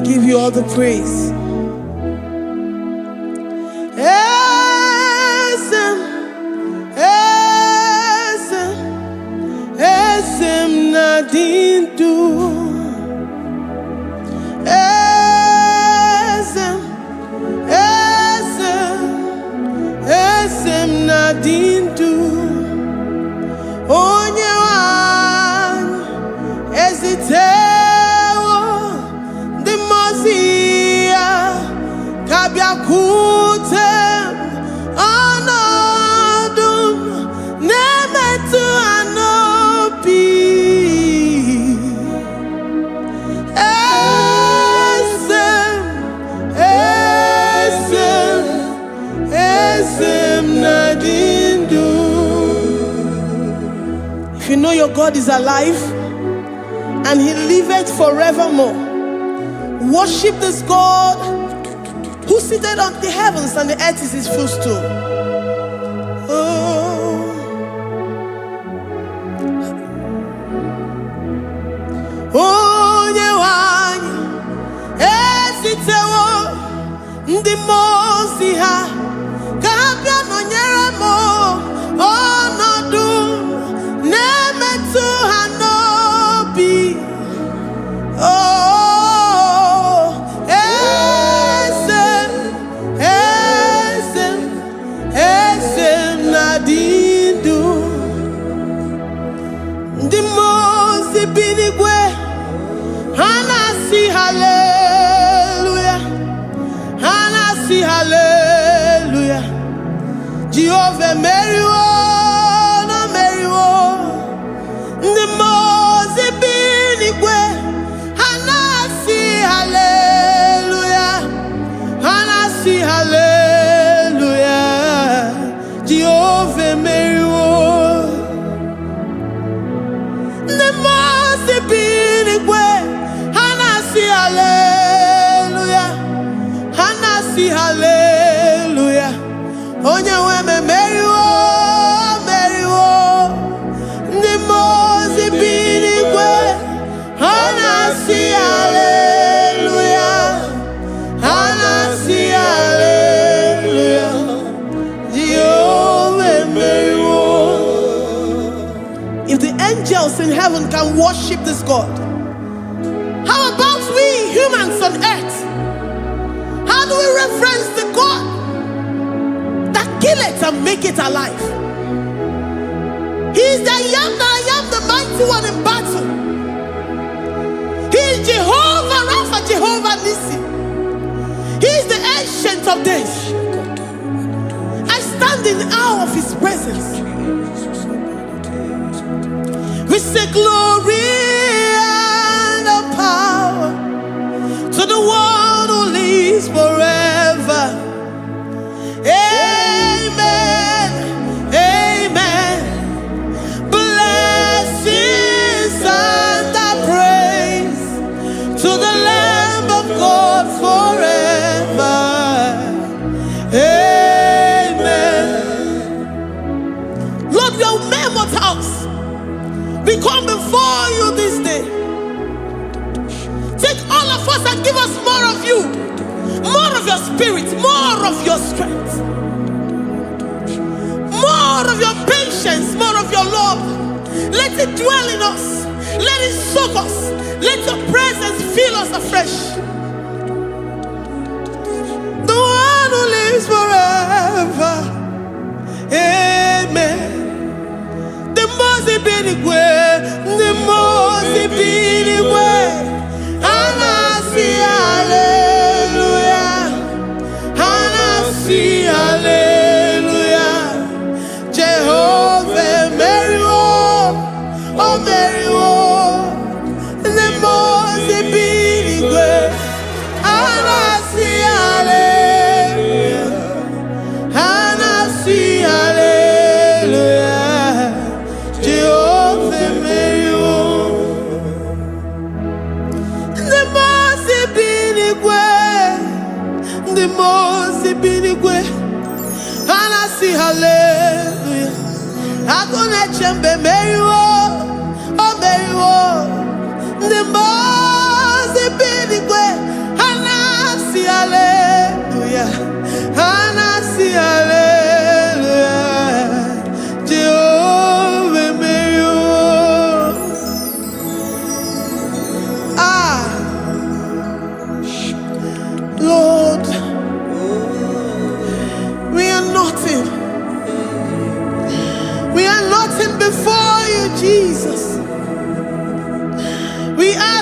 give you all the praise. Esem nadindu. Esem nadindu. Onye wan ezitewo di mozia kabia kutem anodum nemetu anopi. Esem nadindu. If you know your God is alive and he liveth forevermore, worship this God who seated on the heavens and the earth is his footstool. Oh. Onye wanyi esitewo ndi mozi ha kabia nonyere mo onodu nemetu hanobi. Oh, esem nadindu. Ndi mozi binigwe hanasi hallelujah, hanasi hallelujah. Jehovah Meriwo, no Meriwo. Ndi mozi binigwe hanasi hallelujah, hanasi hallelujah. Jehovah Meriwo. Ndi mozi binigwe hanasi hallelujah, hanasi hallelujah. Onye weme Meriwo, Meriwo. Ndi mozi binigwe hanasi hallelujah, hanasi hallelujah. Jehovah Meriwo. If the angels in heaven can worship this God, how about we humans on earth? How do we reference the God that kill it and make it alive? He is the I am that I am, the mighty one in battle. He is Jehovah Rapha, Jehovah Nissi. He is the ancient of days. I stand in awe of his presence. We say glory and power to the one who lives forever. Amen, amen. Blessings and praise to the Lamb of God forever. Amen. Lord, we are mammoth house. We come before you this day. Take all of us and give us more of you, more of your spirit, more of your strength, more of your patience, more of your love. Let it dwell in us. Let it soak us. Let your presence fill us afresh. The one who lives forever. Amen. The most binigwe, the most binigwe. Hanasi hallelujah, hanasi hallelujah. Jehovah Meriwo, oh Meriwo. The most binigwe. Hanasi hallelujah, hanasi hallelujah. Jehovah Meriwo. The most binigwe, hanasi hallelujah. Agone chembe Meriwo, oh Meriwo. The most binigwe,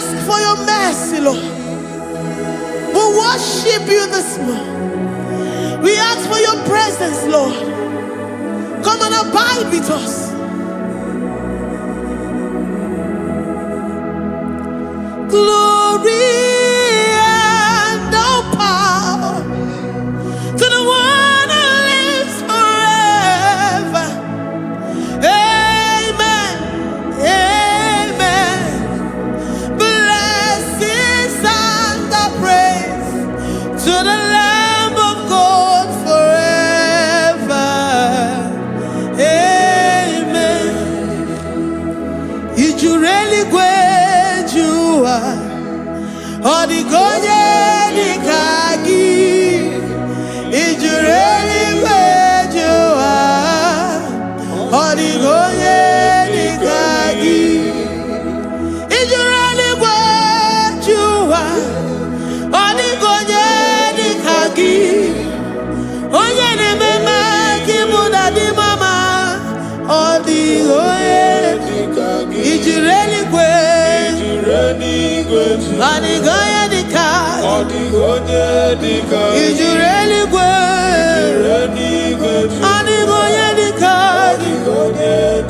ask for your mercy, Lord. We worship you this morning. We ask for your presence, Lord. Come and abide with us. Glory and all power to the one who lives forever. Amen. Amen. Blessings and the praise to the Lamb of God forever. Amen. You really great you are. Odigonye dikagi. You really great you are. Odigonye dikagi. You really great you are. Odigonye dikagi. Onye ne mema kimuda di mama. Odigonye dikagi. You really great. Odigonye dikagi. Odigonye dikagi. You really great. Odigonye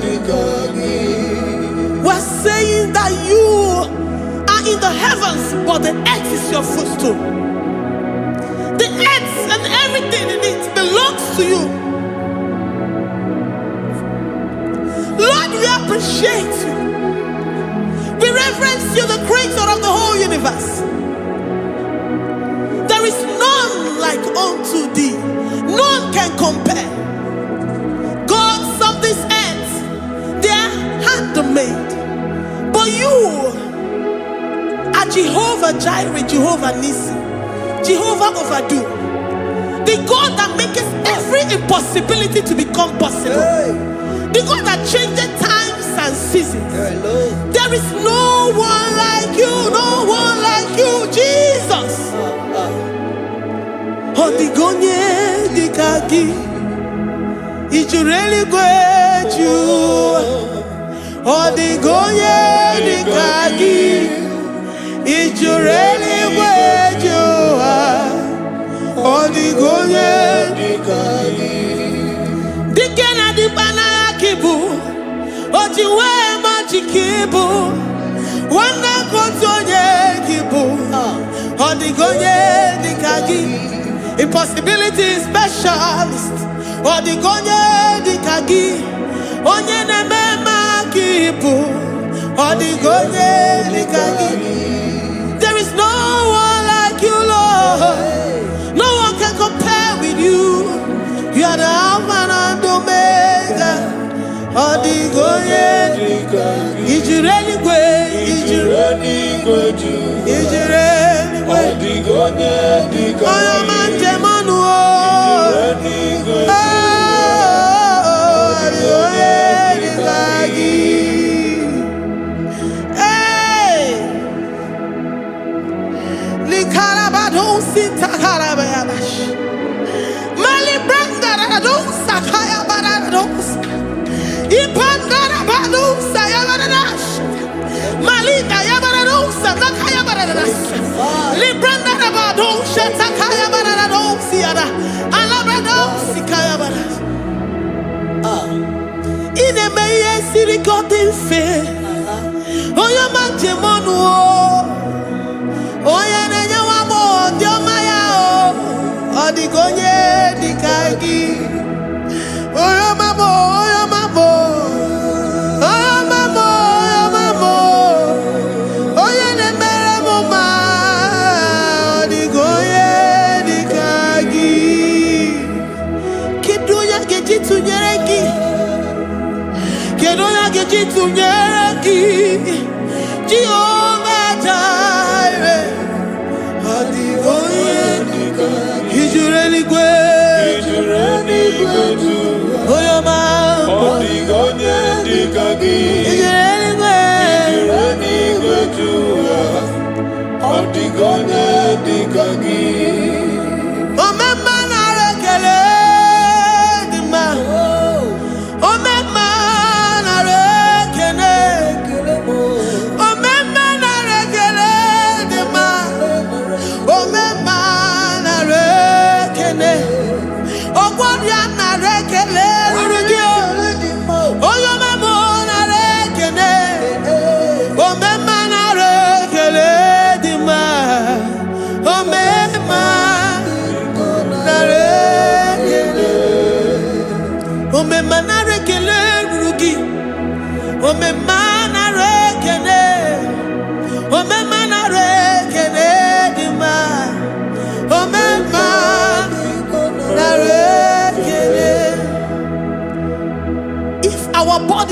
dikagi. We're saying that you are in the heavens, but the earth is your footstool. The earth and everything in it belongs to you. Lord, we appreciate you. We reverence you, the creator of the whole universe. There is none like unto thee. None can compare. Gods of this earth, they are handmade. But you are Jehovah Jireh, Jehovah Nissi, Jehovah Overdo. The God that makes every impossibility to become possible. The God that changes times and seasons. There is no one like you, no one like you, Jesus. Odigonye dikagi. You really great you. Odigonye dikagi. You really great you. Odigonye dikagi. Dikena dibana kibu. Ojiwe majikibu. Wana kotonye kibu. Odigonye dikagi. Impossibility specialist. Odigonye dikagi. Onye nemema kibu. Odigonye dikagi. There is no one like you, Lord. No one can compare with you. You are the Alpha and Omega. Odigonye dikagi. Is you really great? Is you really great? Is you really great? Odigonye dikagi. Oh, man, Jemanu. Odigonye dikagi. Oyo mamo, oyo mamo. Oyo mamo, oyo mamo. Oyo nemere mama. Odigonye dikagi. Kidunya gejitu nyereki. Kidunya gejitu nyereki. Jehovah Jireh. Odigonye dikagi. Is you really great? Is you really great? Oh, your man. Odigonye dikagi. Is you really great? Is you really great? Odigonye dikagi. Oh, my man, I rekele di ma. Oh, my man, I rekele.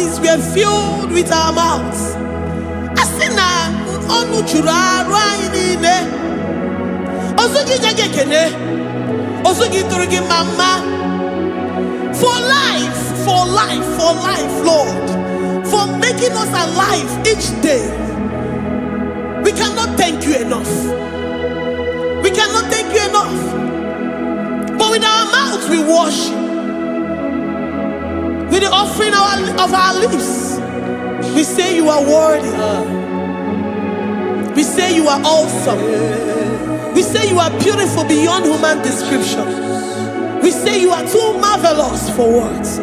bodies were filled with our mouths. Asina onu churaru ayine. Osugi jagekene. Osugi turugi mama. For life, Lord. For making us alive each day. We cannot thank you enough. We cannot thank you enough. But with our mouths we worship. With the offering of our lips, we say you are worthy. We say you are awesome. We say you are beautiful beyond human description. We say you are too marvelous for words.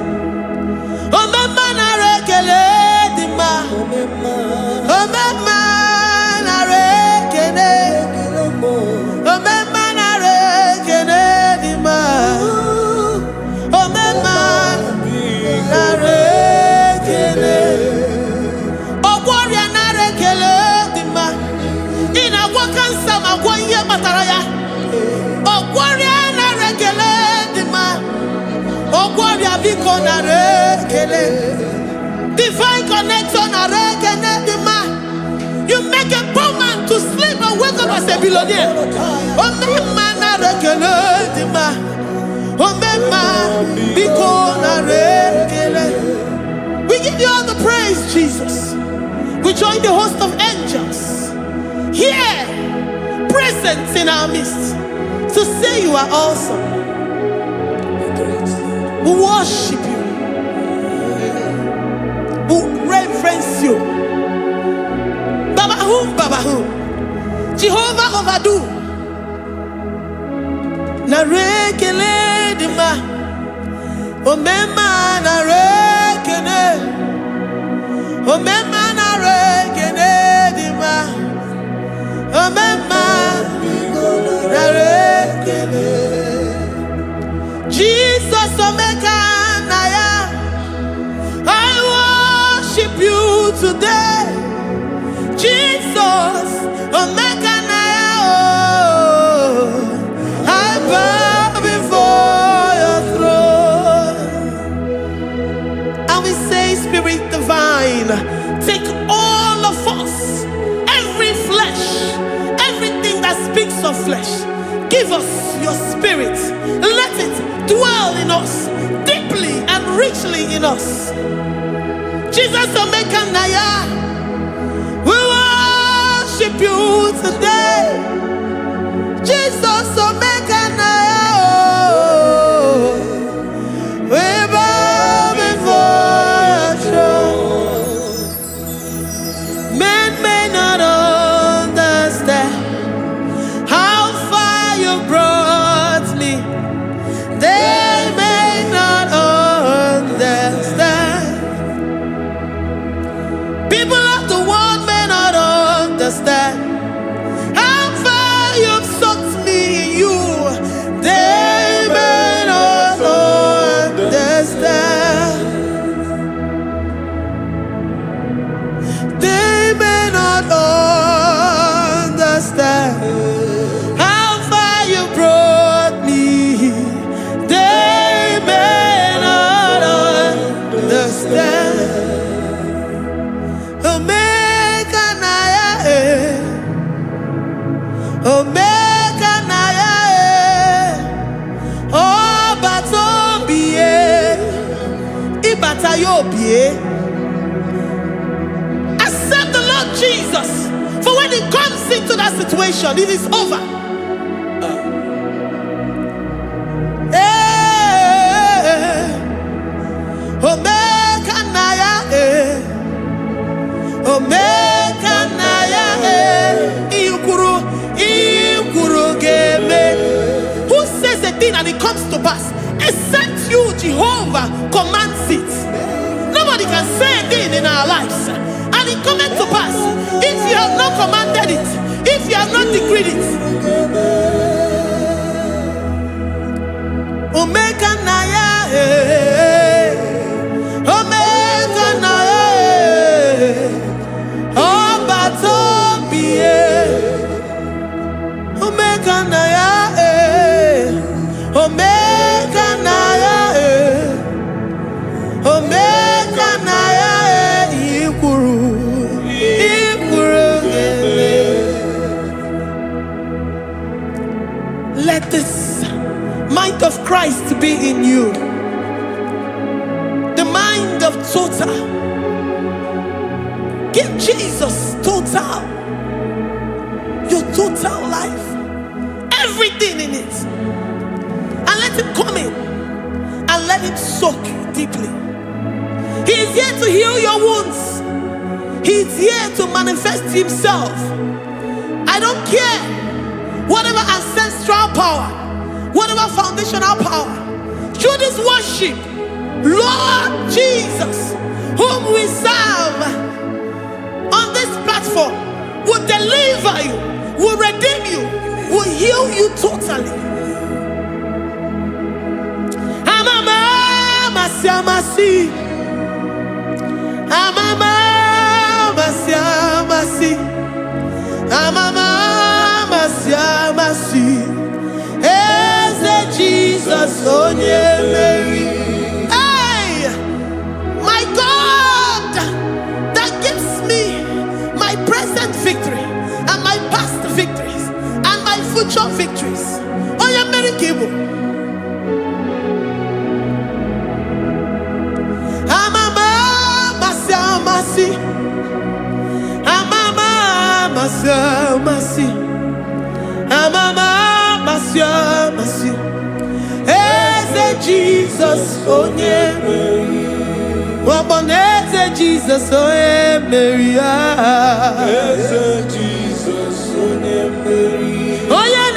Divine connection. You make a poor man to sleep and wake up as a billionaire. We give you all the praise, Jesus. We join the host of angels here, present in our midst, to say you are awesome. We worship you. We reverence you. Babahum. Jehovah overdo. Narekele dima. Omema narekene. Omema narekene dima. Omema narekene. Jesus Omega Naya, I worship you today. Jesus Omega Naya, oh, I bow before your throne. And we say, Spirit Divine, take all of us, every flesh, everything that speaks of flesh. Give us your spirit. Let it dwell in us, deeply and richly in us. Jesus Omega Naya, we worship you today. Jesus Omega Naya, oh, we bow before your throne. Men may not understand how far you brought me. They may not understand. People of the world may not understand how far you've sucked me in you. They may not understand. They may not understand how far you brought me. They may not understand. Omega Naya, Omega Naya, oh Batobie, Ibatayobie. Accept the Lord Jesus, for when He comes into that situation, it is over. Omega Naya, Omega Naya, Ikuru Game. Who says a thing and it comes to pass? Except you, Jehovah, commands it. Nobody can say a thing in our lives and it comes to pass if you have not commanded it, if you have not decreed it. Omega Naya, Omega Naya, oh Batobie, Omega Naya, Omega Naya, Omega Naya. Christ be in you. The mind of total. Give Jesus total. Your total life. Everything in it. And let him come in. And let him soak deeply. He is here to heal your wounds. He is here to manifest himself. I don't care. Whatever ancestral power, whatever foundational power, through this worship, Lord Jesus, whom we serve on this platform, will deliver you, will redeem you, will heal you totally. Jesus, oh yeah, Mary. Hey, my God, that gives me my present victory and my past victories and my future victories. Oh yeah, Mary Kibu. Amama masi, amama masi, amama masi. Jesus, oh yeah, Mary. Waboneze Jesus, oh yeah, Mary. Jesus, oh yeah, Mary. Oh yeah,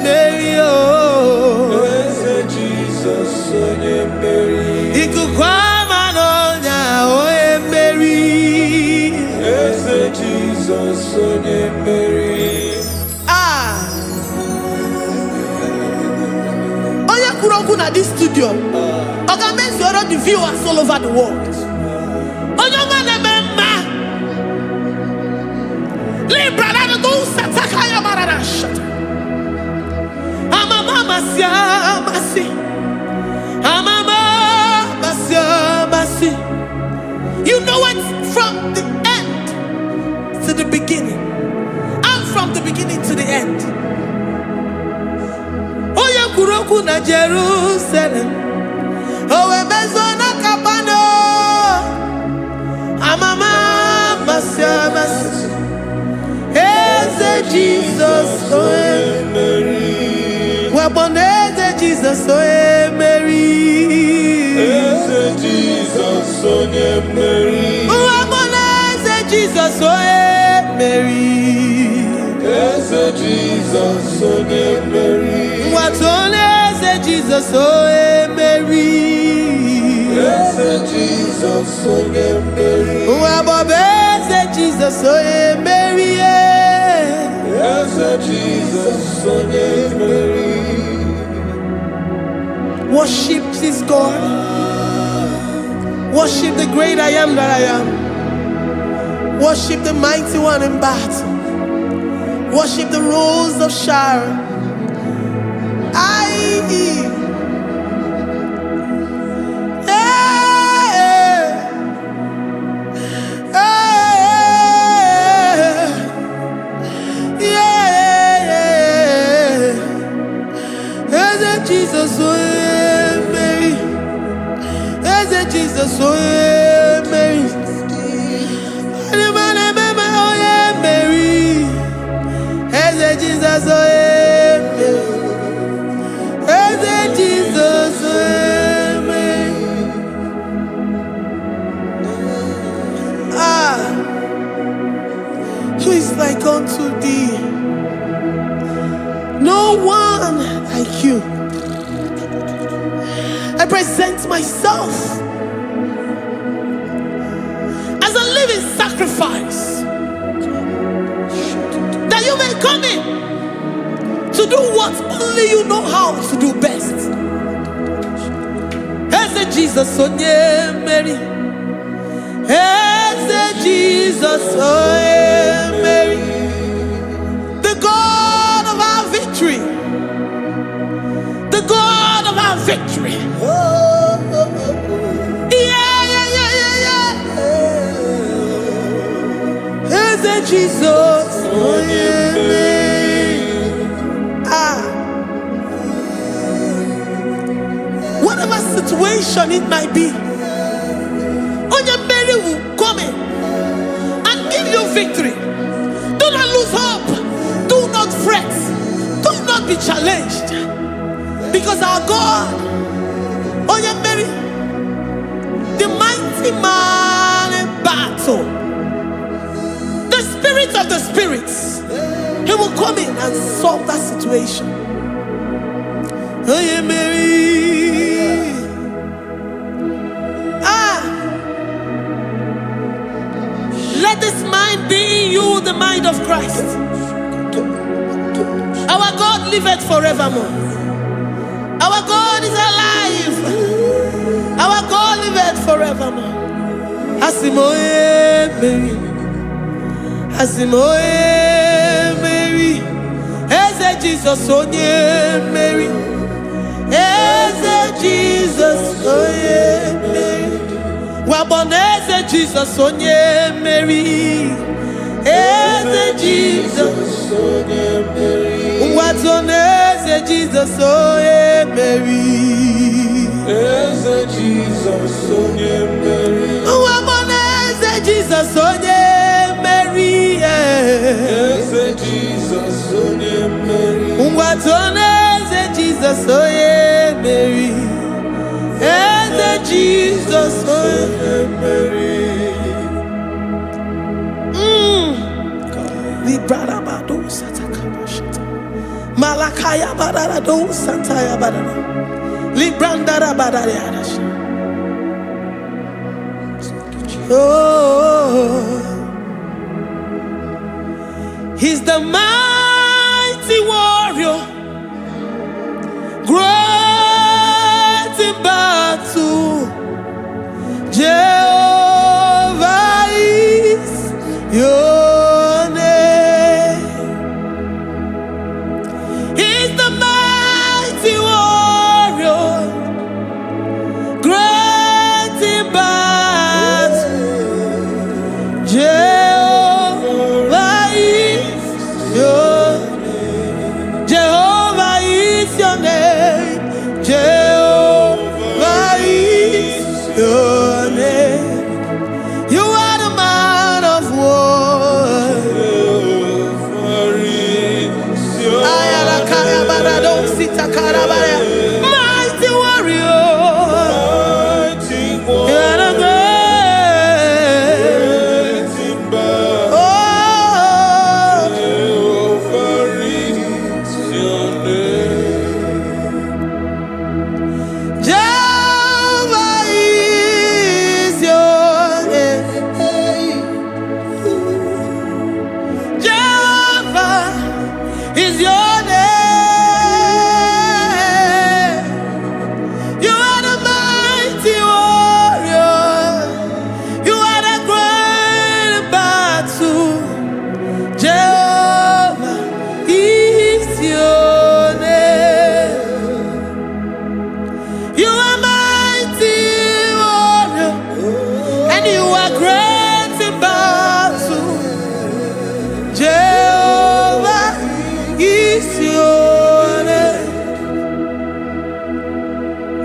Mary. Oh, Jesus, oh yeah, Mary. Ikukwama nonya, oh yeah, Mary. Jesus, oh yeah, Mary. At this studio, organize the viewers all over the world. You know it from the end to the beginning, and from the beginning to the end. Kuroku na Jerusalem, oh ebezona kapano, amama masiamas, eze Jesus, oh Mary, waboneze Jesus, oh Mary, eze Jesus, oh Mary, waboneze Jesus, oh Mary, eze Jesus, oh Mary. What on is Jesus, oh Mary? Yes, Jesus, oh Mary. What is Jesus, oh Mary? Yes, Jesus, oh Mary. Worship this God. Worship the great I am that I am. Worship the mighty one in battle. Worship the rose of Sharon. Jesus, oh Mary, Jesus, oh Mary, Mary, Jesus, oh Jesus, Mary. Who is like unto thee? No one like you. I present myself as a living sacrifice, that you may come in to do what only you know how to do best. Eze Jesus, oh yeah, Mary. Eze Jesus, oh yeah, Mary. The God of our victory. The God of our victory. Eze Jesus, oh yeah, Mary. situation it might be, Onyemere will come in and give you victory. Do not lose hope. Do not fret. Do not be challenged. Because our God, Onyemere, the mighty man in battle, the spirit of the spirits, he will come in and solve that situation. Onyemere. Let this mind be in you, the mind of Christ. Our God liveth forevermore. Our God is alive. Our God liveth forevermore. Asimoye Mary. Asimoye Mary. Eze Jesus onye Mary. Eze Jesus onye Mary. Waboneze Jesus onye Mary. Eze Jesus onye Mary. Watoneze Jesus onye Mary. Eze Jesus onye Mary. Waboneze Jesus onye Mary. Eze Jesus onye Mary. Watoneze Jesus onye Mary. Eze Jesus onye Mary. Malakaya badara do santaya badara. Librandara badara yadash. Oh, he's the mighty warrior, great in battle. Jehovah is your name. He's the mighty warrior, great in battle. Jehovah is your name. Jehovah is your name. Jehovah is your name. You are the man of war. Mighty warrior. You are the great. Oh, Jehovah is your name. Jehovah is your name. Jehovah is your name. You are the mighty warrior. You are the great battle. Jehovah is your name. You are mighty warrior, and you are great in battle. Jehovah is your name.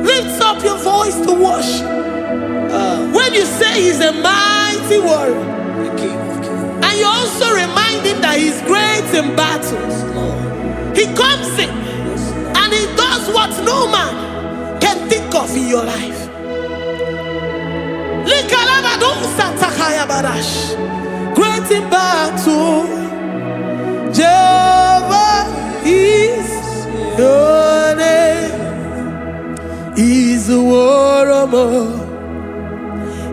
Lift up your voice to worship. When you say he's a mighty warrior, the King of Kings. and you also remind him that he's great in battles, he comes in and he does what no man can think of in your life. Great in battle, Jehovah is your name. He's a warrior.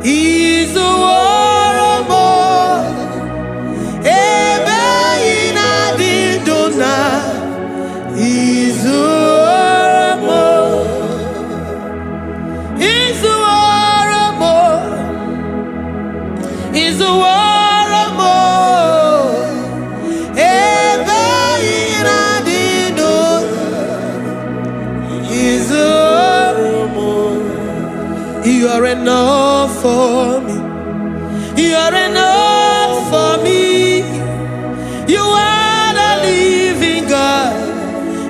He's a warrior. Ebe ina dindona. He's a warrior. He's a warrior. He's a warrior. Ebe ina dindona. He's a warrior. You are enough for me. You are enough for me. You are the living God.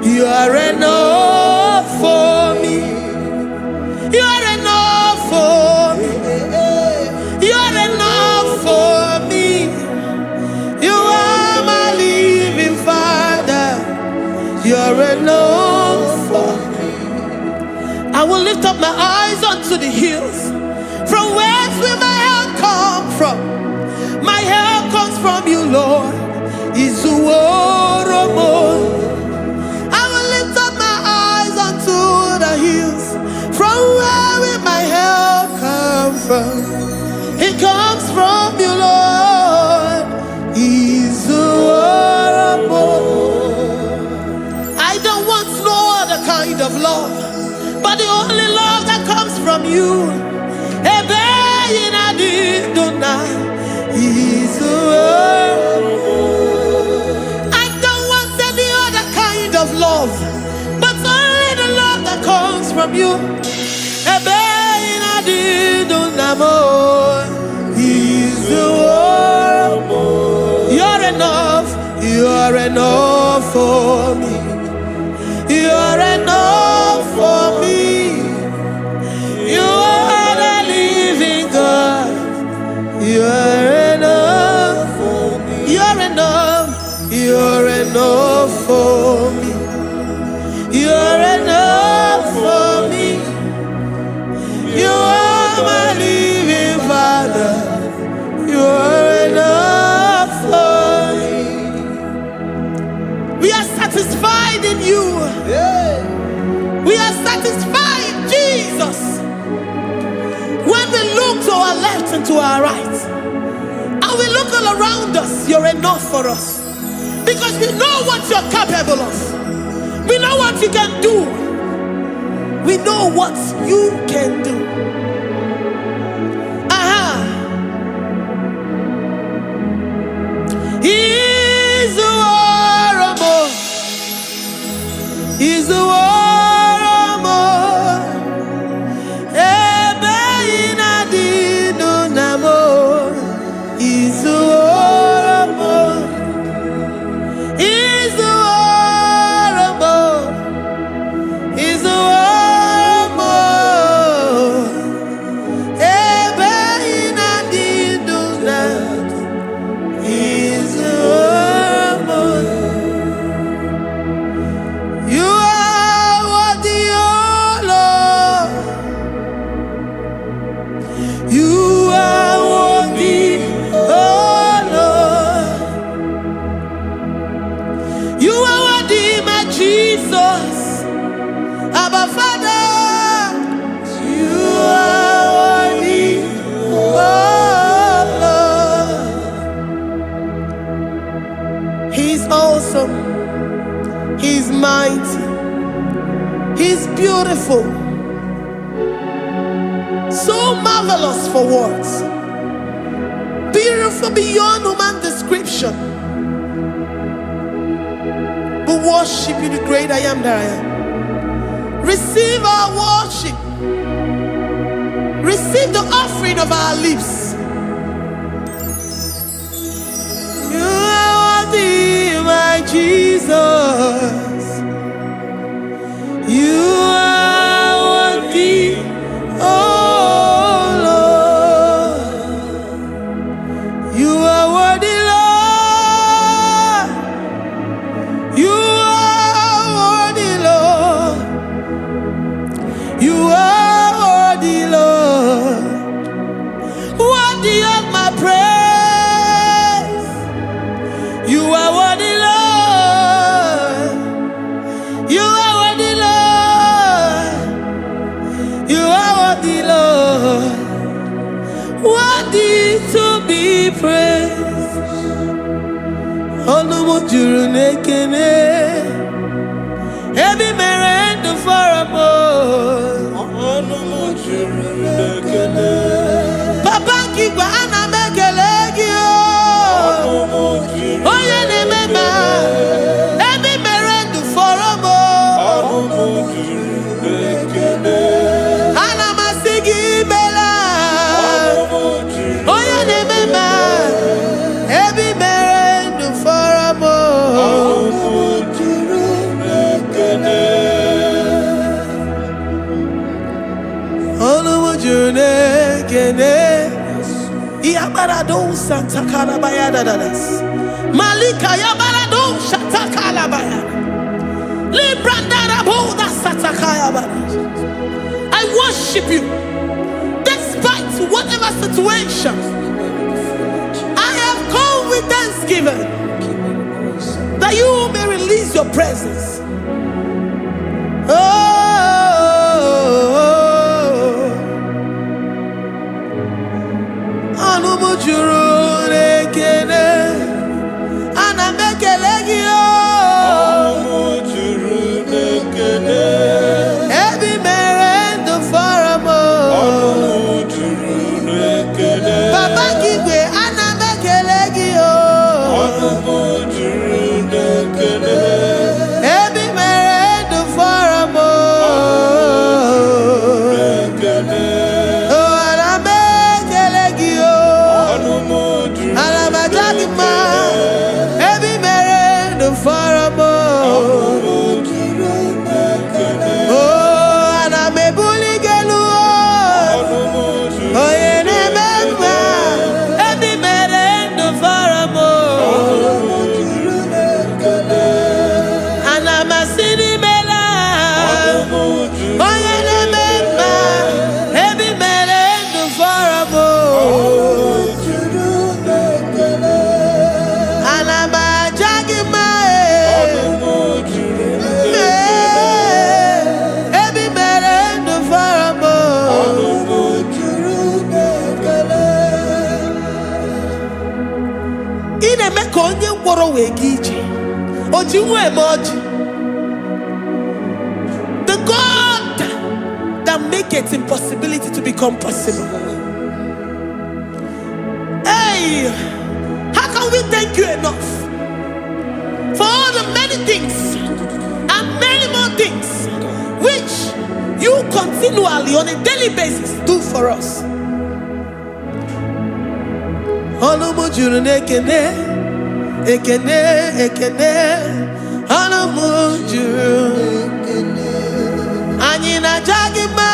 You are enough for me. You are enough for me. I will lift up my eyes unto the hills. From whence will my help come from? My help comes from you, Lord. Izuoromo. I will lift up my eyes unto the hills. From where will my help come from? It comes from you, Lord. Izuoromo. I don't want no other kind of love, but the only love that comes from you. I don't want any other kind of love, but only the love that comes from you. You're enough. You're enough for me. You're enough for me. You are the living God. You're enough for me. You're enough. You're enough for me. You're enough for me. You are my living Father. You're enough for me. We are satisfied in you. We are satisfied in Jesus. When we look to our left and to our right, and we look all around us, you're enough for us. Because we know what you're capable of. We know what you can do. We know what you can do. He's the warrior. He's the warrior. He's mighty. He's beautiful. So marvelous for words. Beautiful beyond human description. We worship you, the great I am that I am. Receive our worship. Receive the offering of our lips. You are worthy, my Jesus. You are worthy, oh Lord. You are worthy, Lord. You are worthy, Lord. You are worthy, Lord. Worthy of my praise. You are worthy, Lord. You are worthy, Lord. You are worthy, Lord. Worthy to be praised. Onumujuru nekene. Every merend for a boy. Onumujuru nekene. Papa kigwa ana mekelegio. Onumujuru. Oye ne mema. Every merend for a boy. Onumujuru nekene. Ana masigi bela. Onumujuru. Oye ne mema. Every merend for a boy. Onumujuru nekene. Onumujunekene. Iabarado Santa Calabayadadas. Malika Yabarado Shata Calabaya. I worship you despite whatever situation. I have come with thanksgiving that you may release your presence. The God that makes impossibility to become possible. Hey, how can we thank you enough for all the many things and many more things which you continually on a daily basis do for us? Ekene Anamujuru Anyina Jagima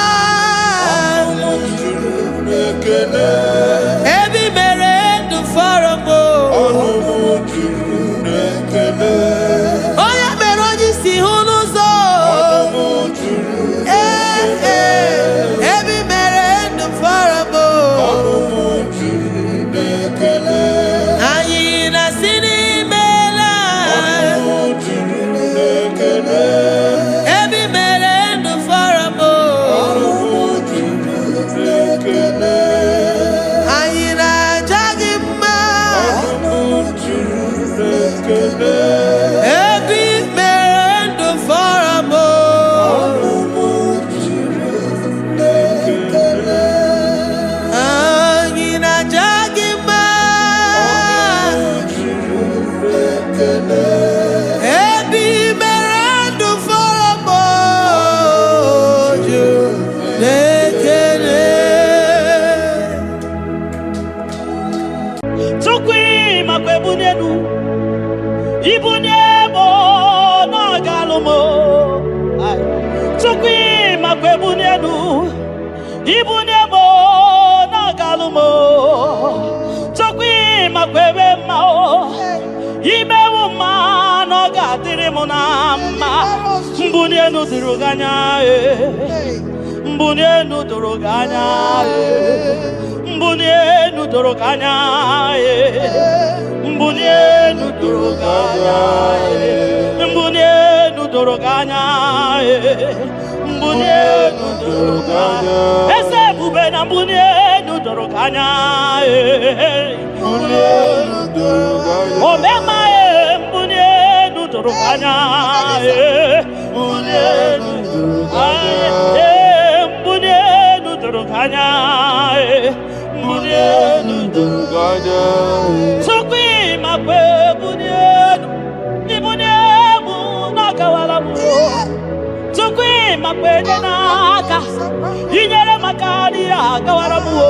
Ebi mere du faramo Oya meroji si hunuzo Ebi mere du faramo Anyina sini Mbunienu duruganya Mbunienu duruganya Mbunienu duruganya Mbunienu duruganya Mbunienu duruganya Mbunienu duruganya Ese bubena mbunienu duruganya Mbunienu duruganya Omema mbunienu duruganya Mbunienu duruganya Mbunienu duruganya Sukwi makwe mbunienu Mbunienu nakawalamu Sukwi makwe naka Inyere makani akawalamu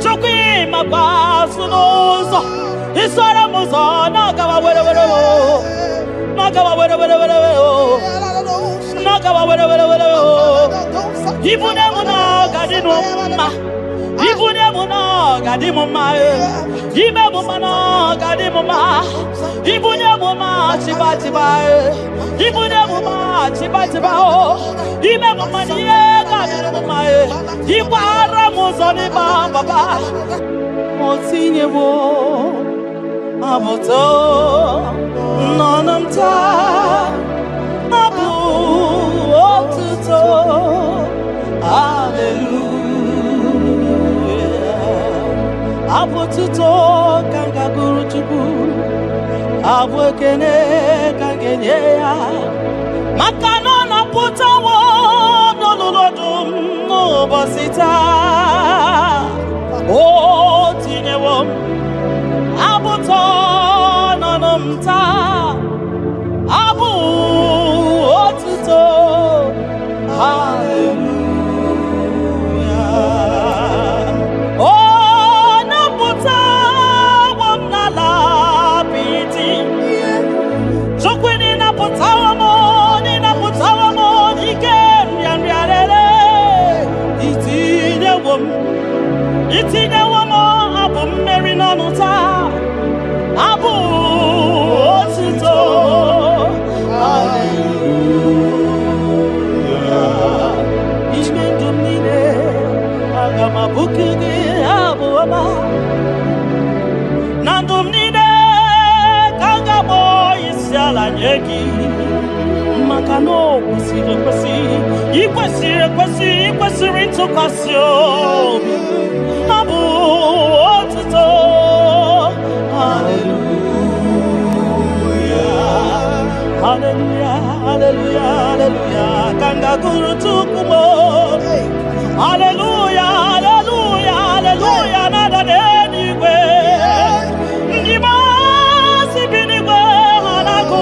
Sukwi makwa sunuzo Isora muzo nakawa were Nakawa were Nakawa were Ibune muna gadinu ma Ibune muna gadimu ma Ime muna gadimu ma Ibune muna chiba chiba ibune muma chiba chiba ime mama niye ga mama ibara muzoni baba motinye wo aboto nonamta abu otuto hallelujah abotuto kanga guru chuku abwekene kangenye ya makano na putawo nololodum no bosita o tinyewo abuto nonomta abu otuto hallelujah o nabuta wamnala piti chokwini nabuta wamo ni nabuta wamo ikem yanriarere itinye wamo abu mmeri nonuta abu otuto hallelujah ishme dumine agama bukigi abu ama nandumnine kangabo isiala nyegi makano ikwesiri ntụkwasị obi abu otuto hallelujah hallelujah hallelujah hallelujah kanga guru tukumo hallelujah hallelujah hallelujah nada denigwe ndima sibinigwe hanaku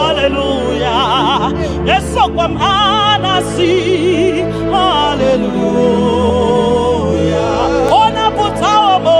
hallelujah yeso kwam anasi hallelujah ona putawo mo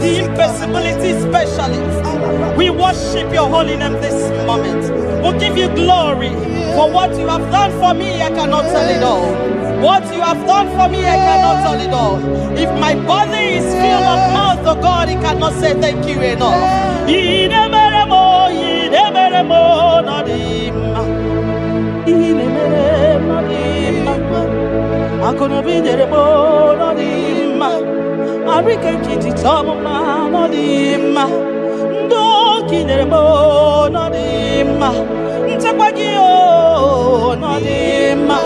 the impossibility specialist. We worship your holy name this moment. We'll give you glory for what you have done for me. I cannot tell it all. What you have done for me, I cannot tell it all. If my body is filled of mouth, oh God, it cannot say thank you enough. I couldn't be there, no dimma. I reckon kitty tomma, no dimma. No kindermo, no dimma. Tapagio, no dimma.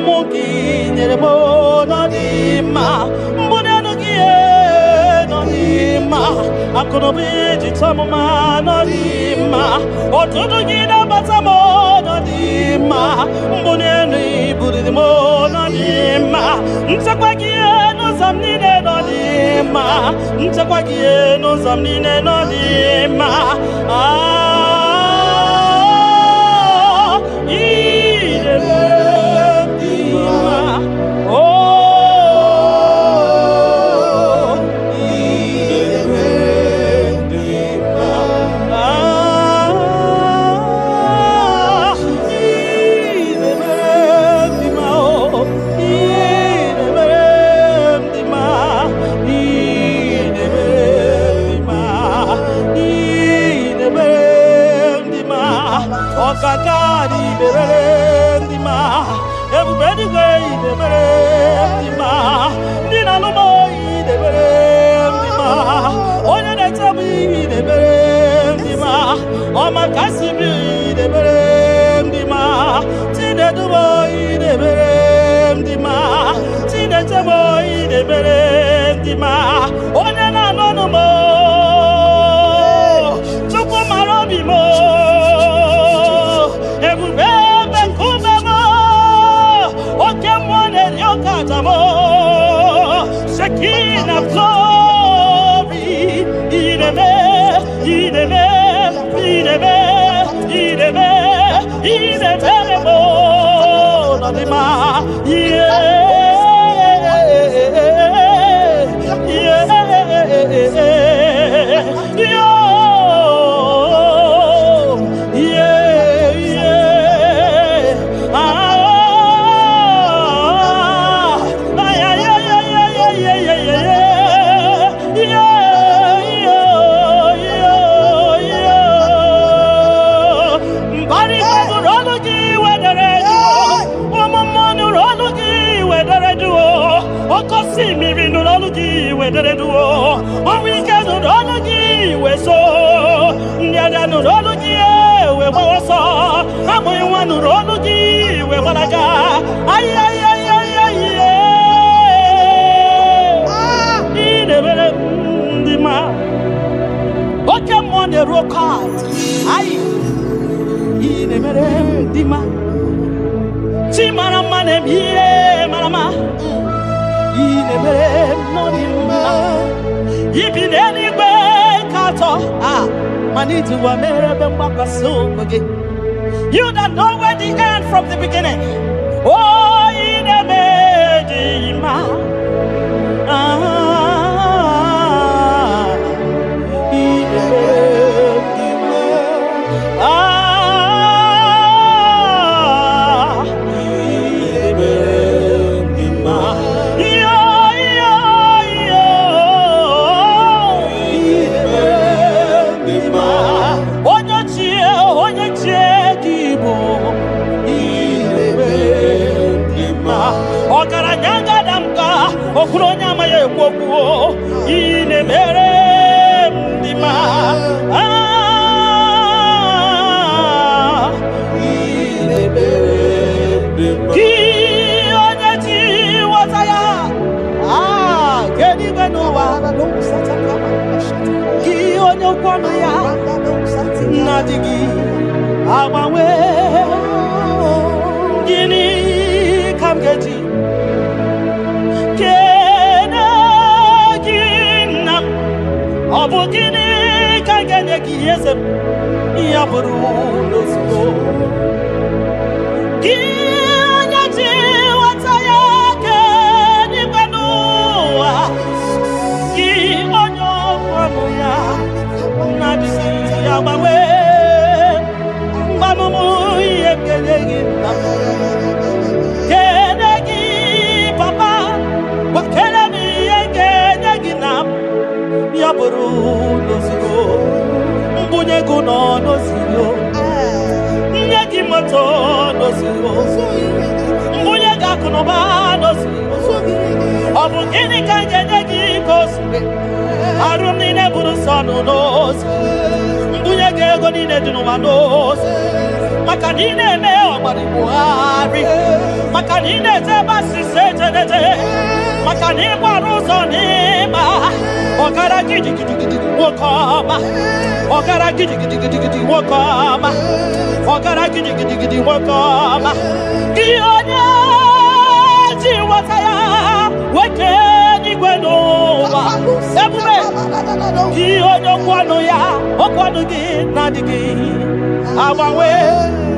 Monkey, neremo, no dimma. Monanogie, no dimma. I couldn't be the tomma, no dimma. Or to the gina, but I'm no dimma. Monani, Budimo, no dimma. Tapagio, no zamnine, no dimma. Tapagio, no zamnine, no dimma. Amen. mere ndị ma onye na-anọnụ m Chukwu mara obi m ebube ebe nkume m oke mmụọ na-eri oke aja m Shekinah glory ideme mo nodima You that know where the end from the beginning. Oh, in a medima.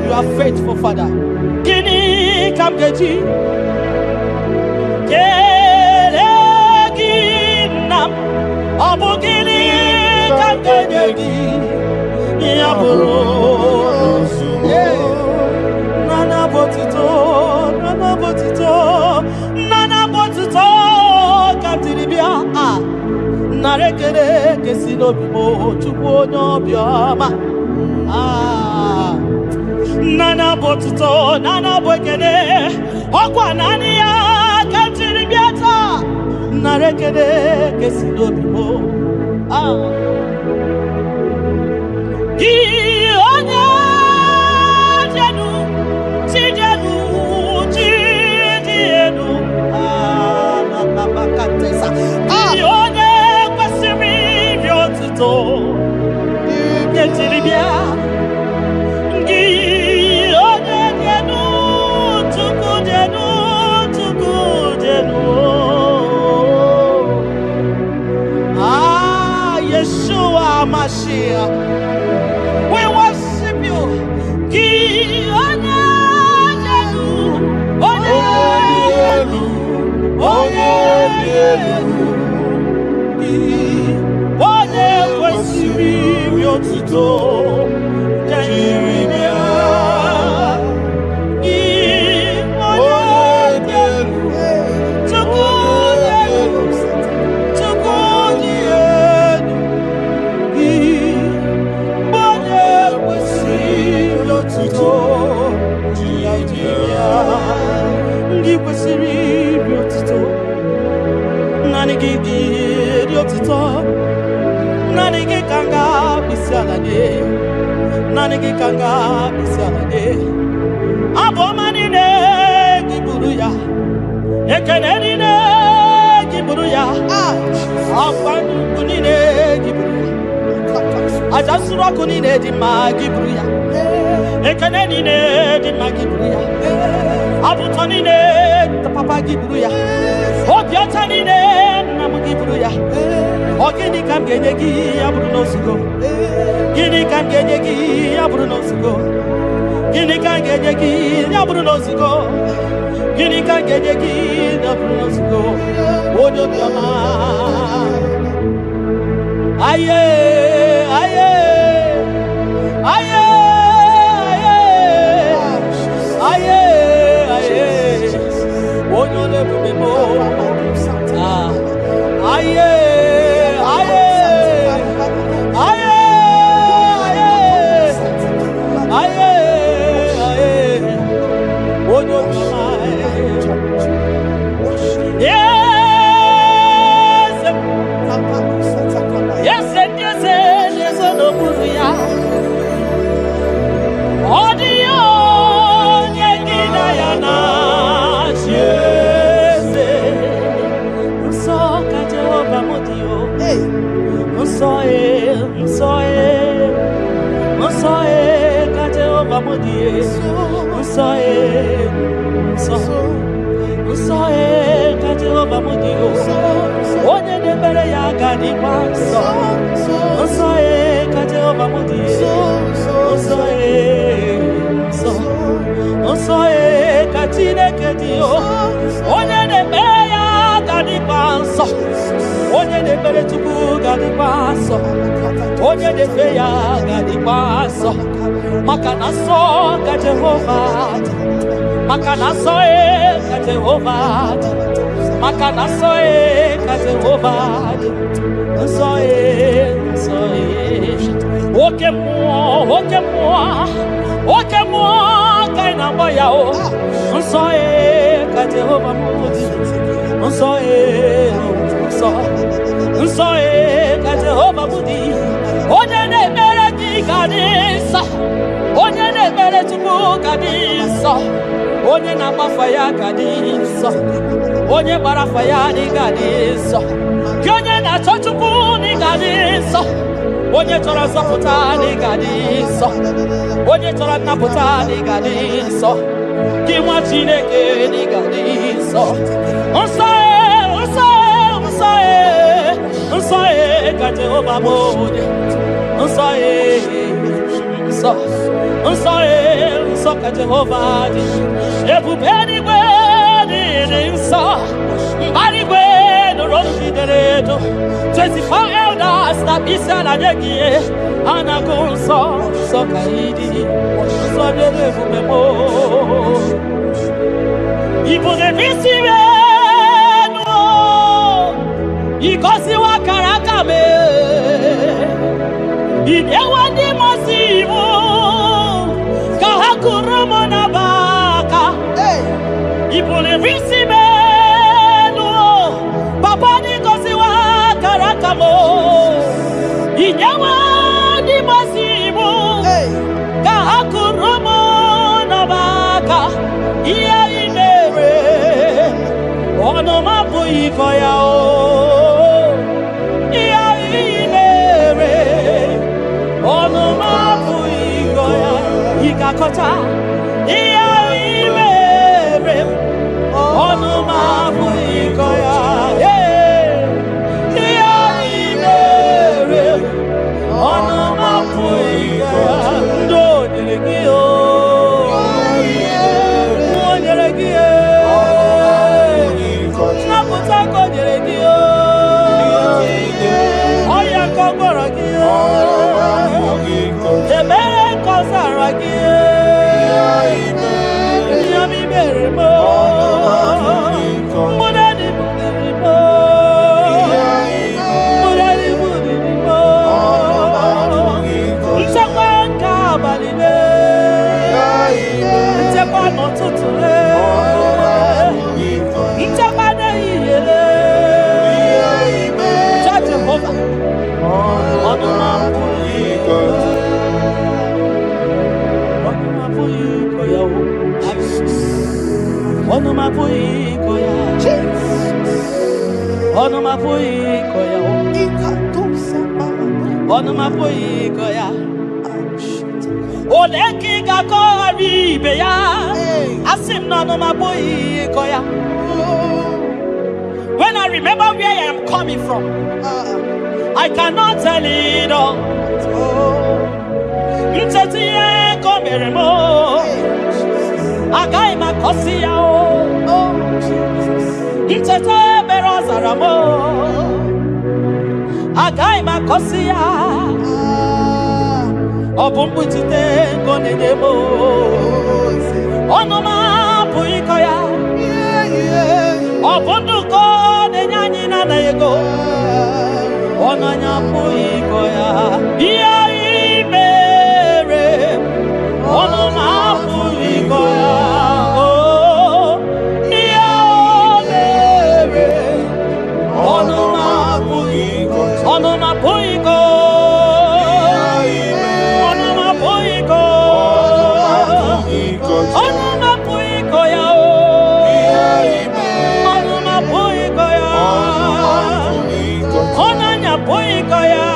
You are faithful, Father. Gini kamgeji, keleginam, abugini kamgeji, yaburu, nana botito, kamtiribia, narekere kesinobibo, chukwo nyobioma. Nana botuto, nana bokene, okwa nani ya kantiri biata, narekene kesido bibo. Di onya jenu, ti jenu, na bakata. onye kwesịrị iri otuto Jeremia ndị kwesịrị iri otuto naanị gị iri otuto naanị gị ka m ga-akpịsị ala gị naanị gị ka m ga-akpịsị ala gị abụ ọma niile gị buru ya ekele niile gị buru ya akwa nnukwu niile gị buru ya aja nsure ọkụ niile dị mma gị buru ya ekele niile dị mma gị buru ya abụtọ niile papa gị buru ya obi ọcha niile nna m gị buru ya ọ gịnị ka m ga-enye gị ya bụrụ n'ozugo gịnị ka m ga-enye gị ya bụrụ n'ozugo gịnị ka m ga-enye gị ya bụrụ n'ozugo gịnị ka m ga-enye gị ya bụrụ n'ozugo onye obiọma aye aye aye aye aye onye ole ebube m aye aye aye aye aye onye obiọma yes yes n'okpuru ya ọ dị ya onye gị na ya na-achị eze nsọ ka Jehova m dị o nsọ nsọ nsọ ka Jehova m dị nsọ nsọ nsọ ka Jehova m dị o onye na-ekpere ya ga-adịkwa nsọ nsọ ka Jehova m dị nsọ nsọ nsọ ka Chineke dị o onye na-ekpere ya ga-adịkwa nsọ onye na-ekpere Chukwu ga-adịkwa nsọ onye na-efe ya ga-adịkwa nsọ maka na nsọ ka Jehova dị maka na nsọ ka Jehova dị maka na nsọ ka Jehova dị nsọ nsọ oke mmụọ oke mmụọ oke mmụọ ka ị na-agbọ ya o nsọ ka Jehova m dị nsọ nsọ nsọ ka Jehova m dị onye na-ekpere gị ga-adị nsọ onye na-ekpere Chukwu ga-adị nsọ onye na-agbafa ya ga-adị nsọ onye gbara afa ya ga-adị nsọ gị onye na-achọ Chukwu ga-adị nsọ onye chọrọ nzọpụta ga-adị nsọ onye chọrọ nnapụta ga-adị nsọ gị nwa Chineke ga-adị nsọ nsọ nsọ nsọ nsọ ka Jehova m dị nsọ nsọ nsọ nsọ ka Jehova dị ebube eluigwe dị nsọ mbara igwe nụrụ jidere edo 24 elders na isi ala nye gị a na-agụ nsọ nsọ ka ị dị nsọ dịrị ebube m Ibu na-esi enu ịgọziwa akara aka m inyewa ndị mmasị iwu ka ha kụrụ m n'aba aka Ibu na-esi enu papa n'ịgọziwa akara aka m inyewa ndị mmasị iwu ka ha kụrụ m n'aba aka ihe ị mere ọnụ m abụghị ịkọ ya ihe ị mere ọnụ m abụghị ịkọ ya ị ga-akọcha ihe ị mere ọnụ m abụghị ịkọ ya ihe ị mere ọnụ m abụghị ịkọ ya ndị o nyere gị Napụta ka o nyere gị Onuma puiko ya. Onuma puiko ya. Oleki gakori be ya. Asim no onuma puiko ya. When I remember where I am coming from, I cannot tell it all. Mtetiye komeremo. Agai makosia o. Mtete berozaramo. Agai makosia. Obumbutite konedemo. Onoma puikoya. Obunduko nenyanyi na ego. Onanya puikoya. Iya imere. Onoma puikoya. Oh, iya imere. Onoma puiko. Onoma puiko. Onoma puiko. Onoma puiko ya. Onoma puiko ya. Onanya puiko ya.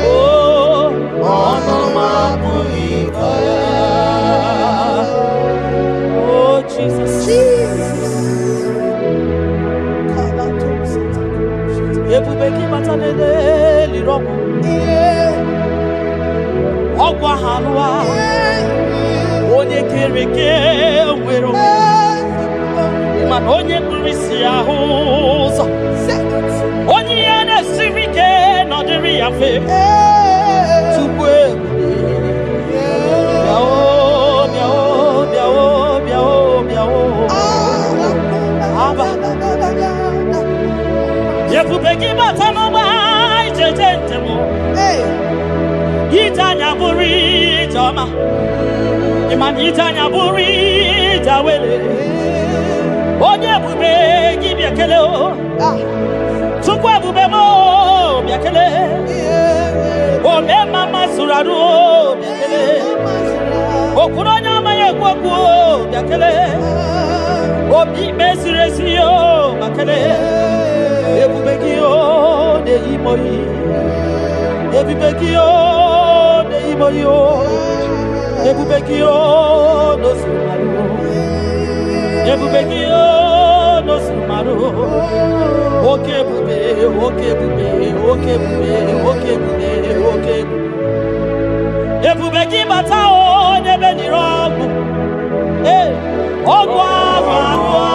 Oh, onoma puiko ya. Oh, Jesus. Ebubeki matanede lirobo. Ogwa halwa. Onye kereke wero. Man onye kurisi ahuzo. Onye ene sirike no diri afe. Tukwe. Biao, biao, biao, biao, biao. Aba. Yekubeki batano ba ijetentemo. Itanya buri jama. Iman itanya buri jawele. Onye bube gibi ekele o. Tukwa bube mo biakele. Ome mama suradu o biakele. Okuno nyama ye kwaku o biakele. Obi mesiresi o makele. Ebubeki o de imoyi. Ebubeki o de imoyi o. Ebubeki o no sumaru. Ebubeki o no sumaru. Oke bube, oke bube, oke bube, oke bube, oke bube. Ebubeki bata o nebe ni rogu. Ogwa vanwa.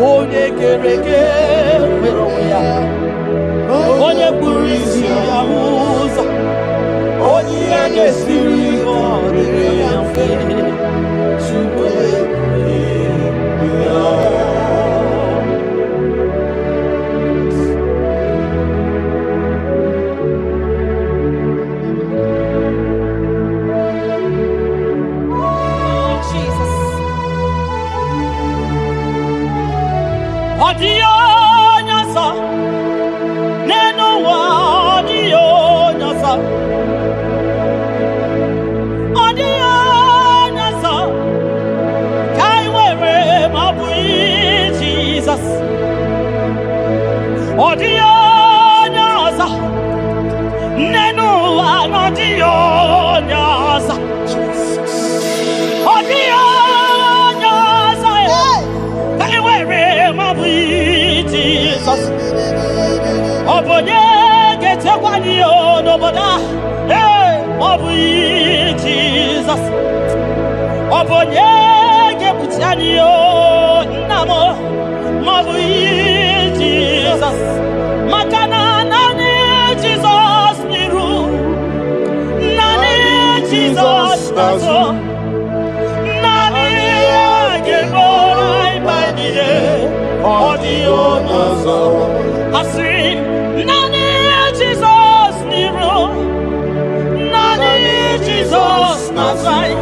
Onye kereke wero ya. Onye kurisi amuza. Onye age siri o dere afe. Chukwe Odio nyasa, neno wa odio nyasa, odio nyasa, kai wewe mabui Jesus, odio nyasa, neno wa odio nyasa, odio nyasa, kai wewe mabui Jesus. Obonye gete kwani ono boda. Mabui Jesus. Obonye gebutiani o namo. Mabui Jesus. Makana nani Jesus miru. Nani Jesus nazo. Nani agebora ibadide. Odio nazo. Asri nani Jesus niru. Nani Jesus nazai.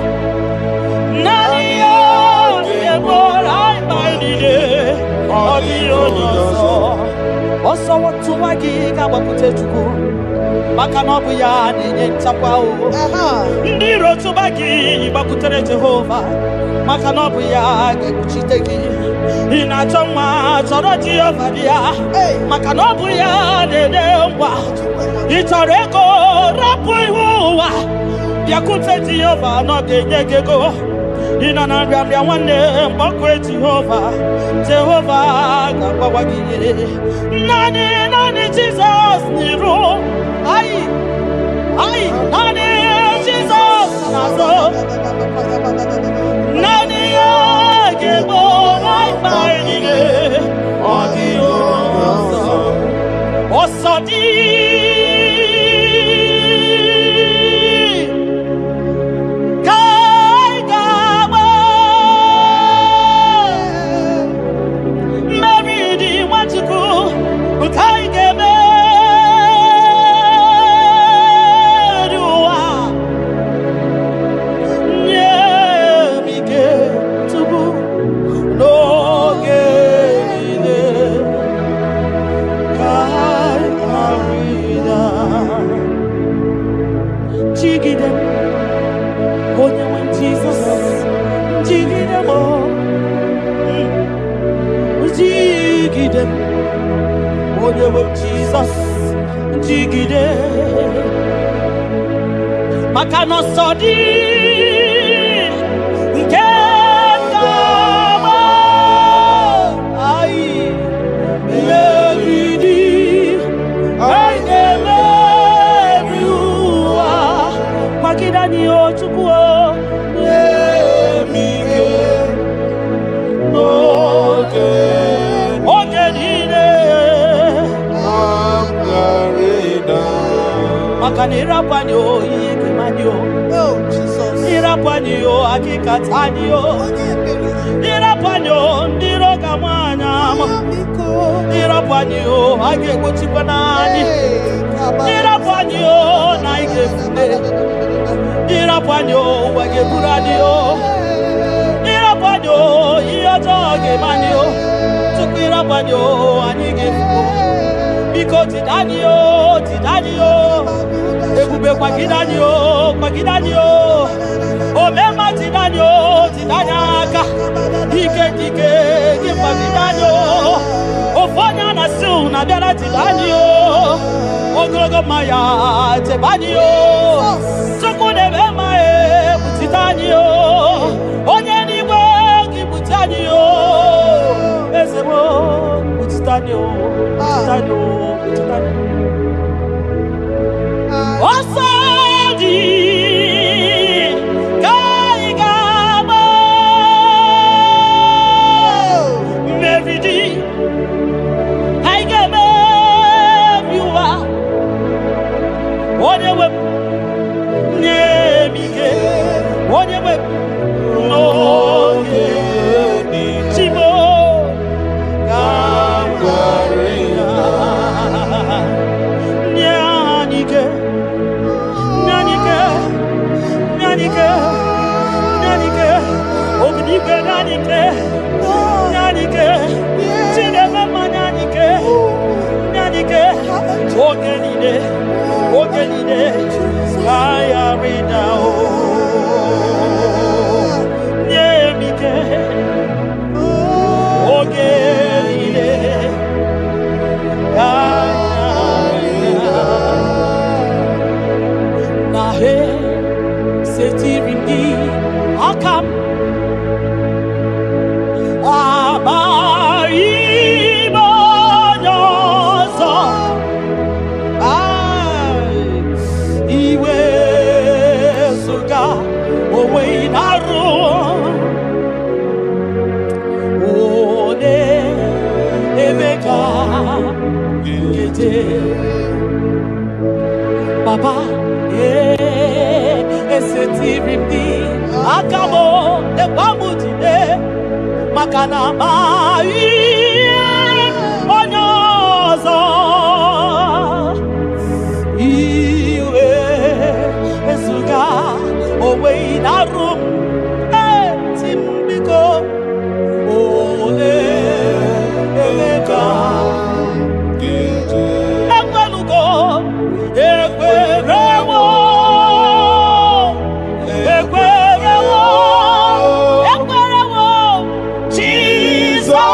Nani agebora ibadide. Odio nazo. Oso watu wagiga wakute chuku. Maka nobu ya nenye nchakwa o. Ndiro tubagi bakutere Jehova. Maka nobu ya gekuchitegi. ịna-achọ nwa chọrọ Jehova bịa maka na ọ bụ ya na-enye ngwa ị chọrọ ego rapụ ihu ụwa bịakwute Jehova na ọ ga-enye gị ego ị nọ na nrịanrịa nwanne mgbakwe Jehova ga-agbawa gị naanị Jizọs n'iru naanị Jizọs n'azụ naanị ya ga-egbo mkpa niile ọ dịghị onye ọzọ dị ka anyị ga-agba mmeri dị Nwachukwu nke anyị ga-eme Jesus, jigide maka na ọsọ dị nke ga-agba anyị megide anyị ga-emeri ụwa kwagide anyị Chukwu emike n'oge niile maka na ịrapanye ihe kemanye ịrapanye akịkatanye ịrapanye ndị iro ga-amanye ama ịrapanye a ga-egbochikwa n'anyị ịrapanye na ị ga-efute ịrapanye ụwa ga-eburu anyị ịrapanye ihe ọjọọ ga-emanye tupu ịrapanye anyị ga-efuo biko tidani ebube kwagide anyị omema tidani aka ike gị kwagide anyị ofu onye a na-asị na bịara tidani ogologo mma ya tebani Chukwu na-eme mma ebutite anyị onye n'igwe gị bute anyị eze m butite anyị ọsọ dị ka anyị ga-agba mmeri dị anyị ga-emeri ụwa onye nwe m nye m ike onye nwe m n'oge Chimo ka oge niile ka ya rịda nye m ike oge niile ka ya rịda na he setiri gị aka m Papa, esetiri m gị aka m ekpamutide maka na amaghị onye ọzọ iwe ezuga onwe na-arụ m eti m biko ole ebe ka ekwerewo Jesus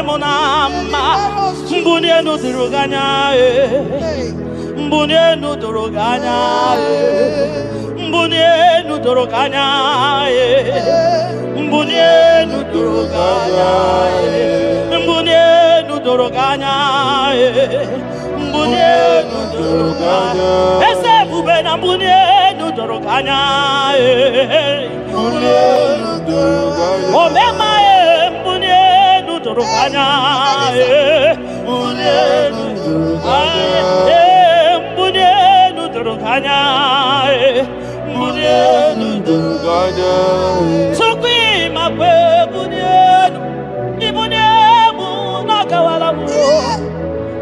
Munama, Mbunienu Duruganya, Mbunienu Duruganya, Mbunienu Duruganya, Mbunienu Duruganya, Mbunienu Duruganya, Mbunienu Duruganya, Ese Bubena Mbunienu Duruganya, Mbunienu Duruganya, Omema Mbunienu Duruganya, Mbunienu Duruganya, Mbunienu Duruganya, Mbunienu Duruganya, Sukwi Makwe Mbunienu, Mbunienu Nakawalamu,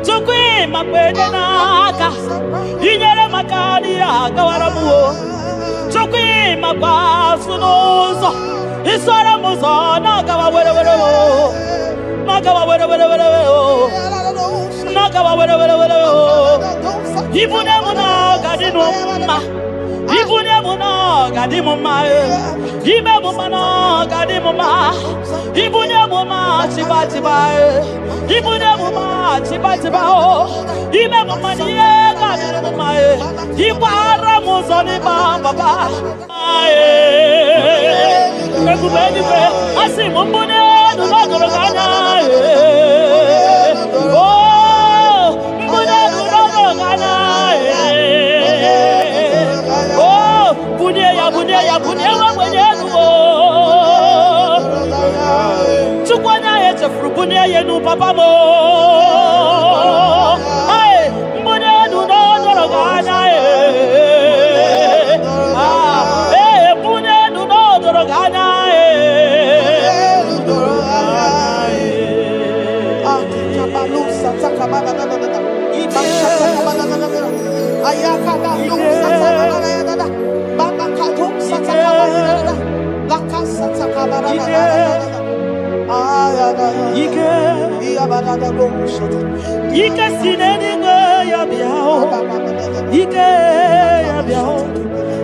Sukwi Makwe Naka, Inyere Makani Akawalamu, Sukwi Makwa Sunozo, Isora Muzo Nakawa Wero, Nakawa Wero, Nakawa Wero, Ibunemu Gadinuma, Ibunemu Gadimuma, Ibemuma Gadimuma, Ibunemu Chibatiba, Ibunemu Chibatiba, Ibemuma Gadimuma, Ibara Muzoni Baba, Everybody, I see Mumbune, do not go Papa mo, ay, mbune du no dorogana mbune du no dorogana Ike sinenigo ya biao, Ike ya biao,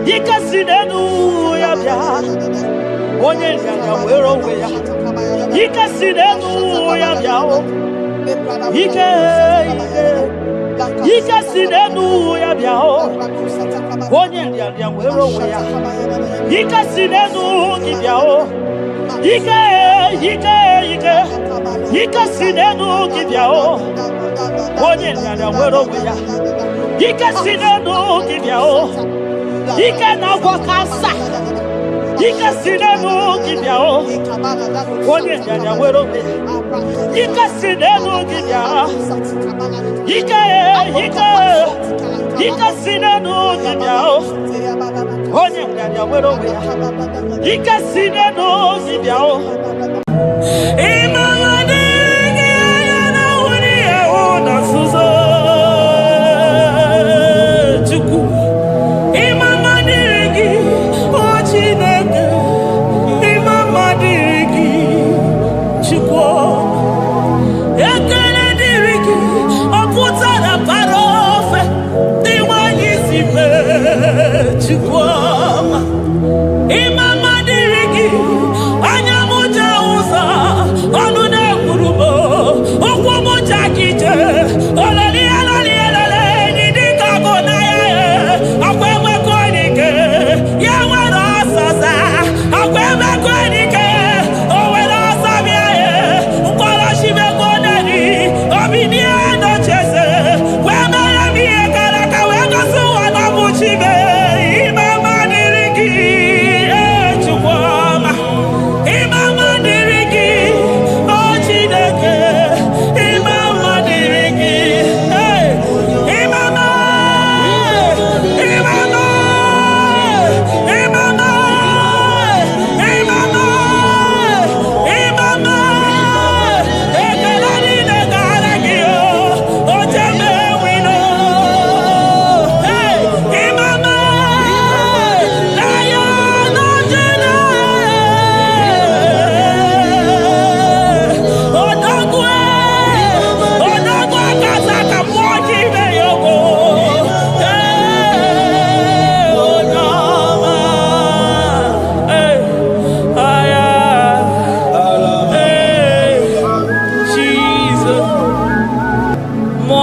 Ike sinenu ya biao, Onye ya wero weya, Ike sinenu ya biao, Ike sinenu ya biao, Onye ya wero weya, Ike sinenu ki biao, Ike sinenu kibyao, onye nyanya wero weya. Ike sinenu kibyao, ike na wakasa. Ike sinenu kibyao, onye nyanya wero weya. Ike sinenu kibyao, ike sinenu kibyao, onye nyanya wero weya. Ike sinenu kibyao. Imama dirigi, anyamuja uza,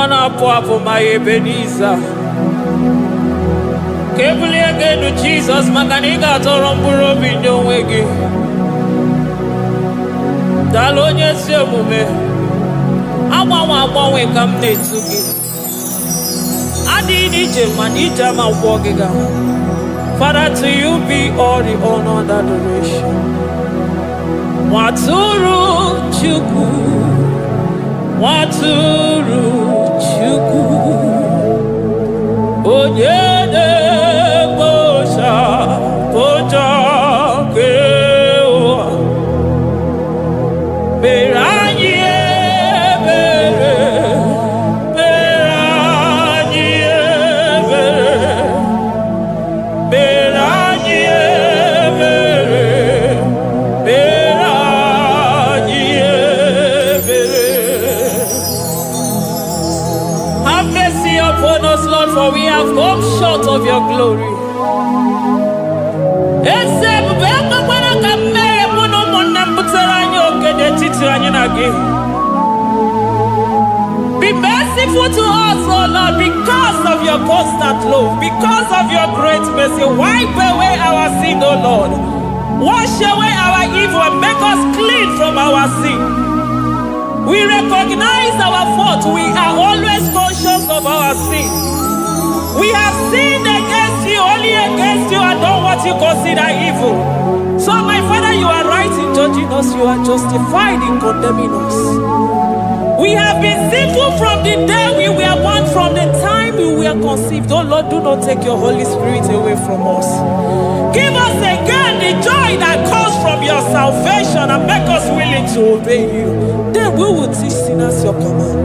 Mwana Papa, my Ebenezer. Kebuli again to Jesus, Makaniga Toromburo Binyo Wegi. Dalonya Semume. Awa we come to give. Adi Nijel Manija Ma Wogiga. Father, to you be all the honor and adoration. Waturu Chuku. Waturu Chuku. Onyene Bosha Boja Kewa. Beranye Bere. Beranye Bere. Beranye Bere. Beranye Bere. Have mercy upon us, Lord, for we have come short of your glory. Be merciful to us, oh Lord, because of your constant love, because of your great mercy. Wipe away our sin, oh Lord. Wash away our evil and make us clean from our sin. We recognize our fault. We are always conscious of our sin. We have sinned against you, only against you, and done what you consider evil. So, my Father, you are right in judging us. You are justified in condemning us. We have been sinful from the day we were born, from the time we were conceived. Oh Lord, do not take your Holy Spirit away from us. Give us again the joy that comes from your salvation and make us willing to obey you. Then we will teach sinners your command.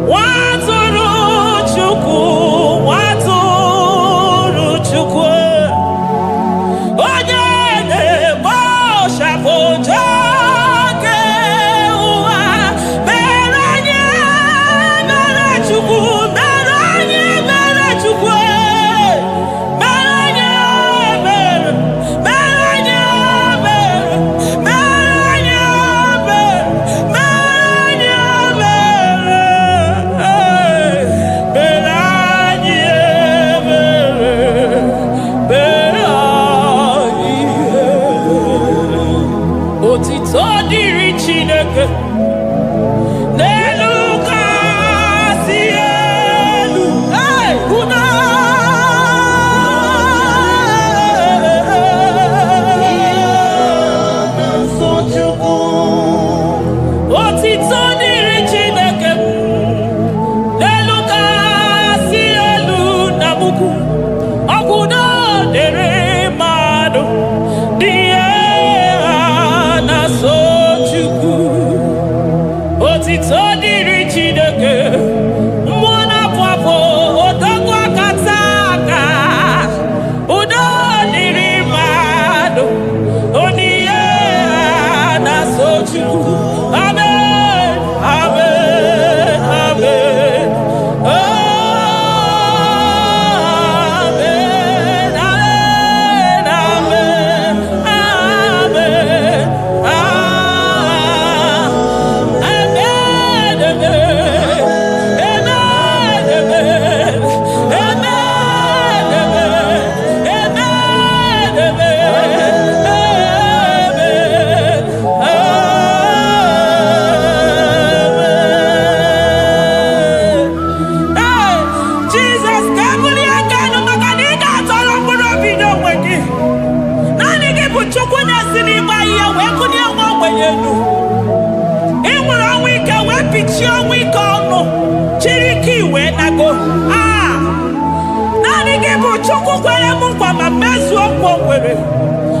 Waturu Chuku, Waturu Chuku. Onyene Bosha Boja.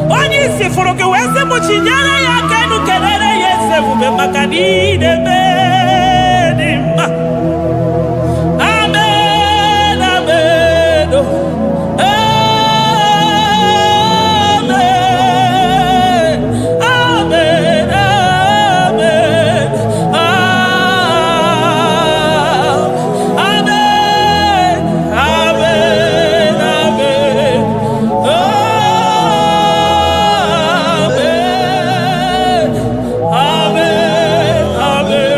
Onye isi furu gị wee sị m chinyere ya aka enu kelere ya eze ebube maka na ị na-eme dị mma. Amen, amen, amen, amen, amen, amen, amen, amen. Amen.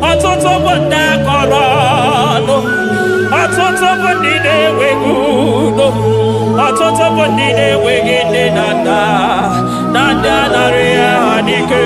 ọtụtụ bụ ndị akọrọ ọnụ, ọtụtụ bụ ndị na-enweghị udo, ọtụtụ bụ ndị na-enweghị nne na nna, na ndị anarị ya n'ike.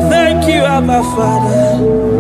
Thank you, Abba Father.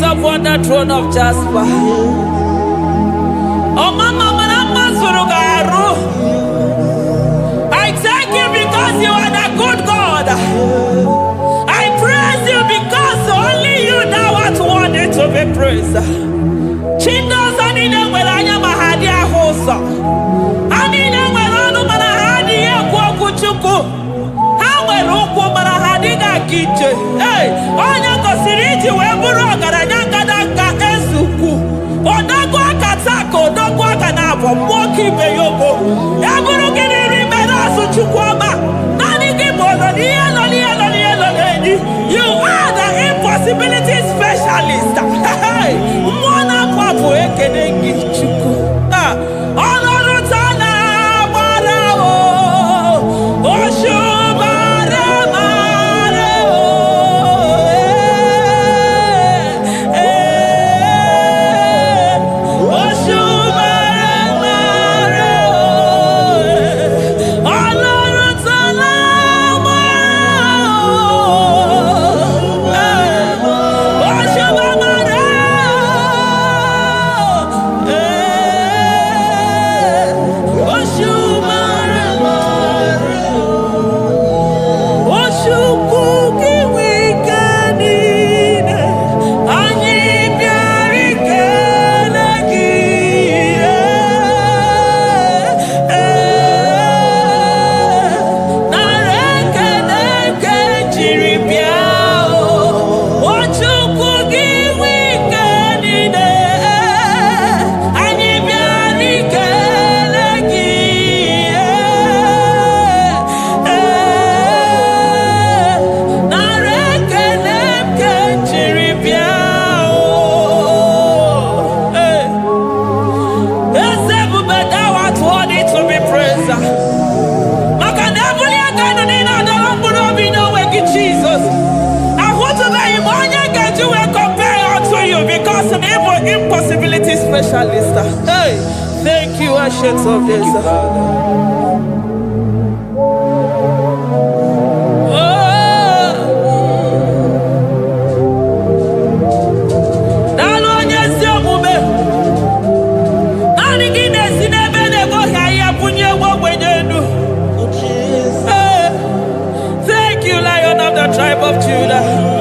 Upon the throne of Jasper. Oh, Mama, I thank you because you are the good God. I praise you because only you now are worthy to be praised. Chindos anine welanya mahadia hosa. Anine welanu manahadi kwa kuchuku. Hawe rukwo manahadi na kiche. Hey, onya kosiriji weburu garanya. Moki beyoko, eburu gini rimena suchukwama. Nani gibolo ni. You are the impossibility specialist. Hey, mwana papu ekenengi chuku. Honorutana marao, oshu marao. Impossibility specialist. Hey, thank you, Ancient of Days. Thank you, Lion of the tribe of Judah.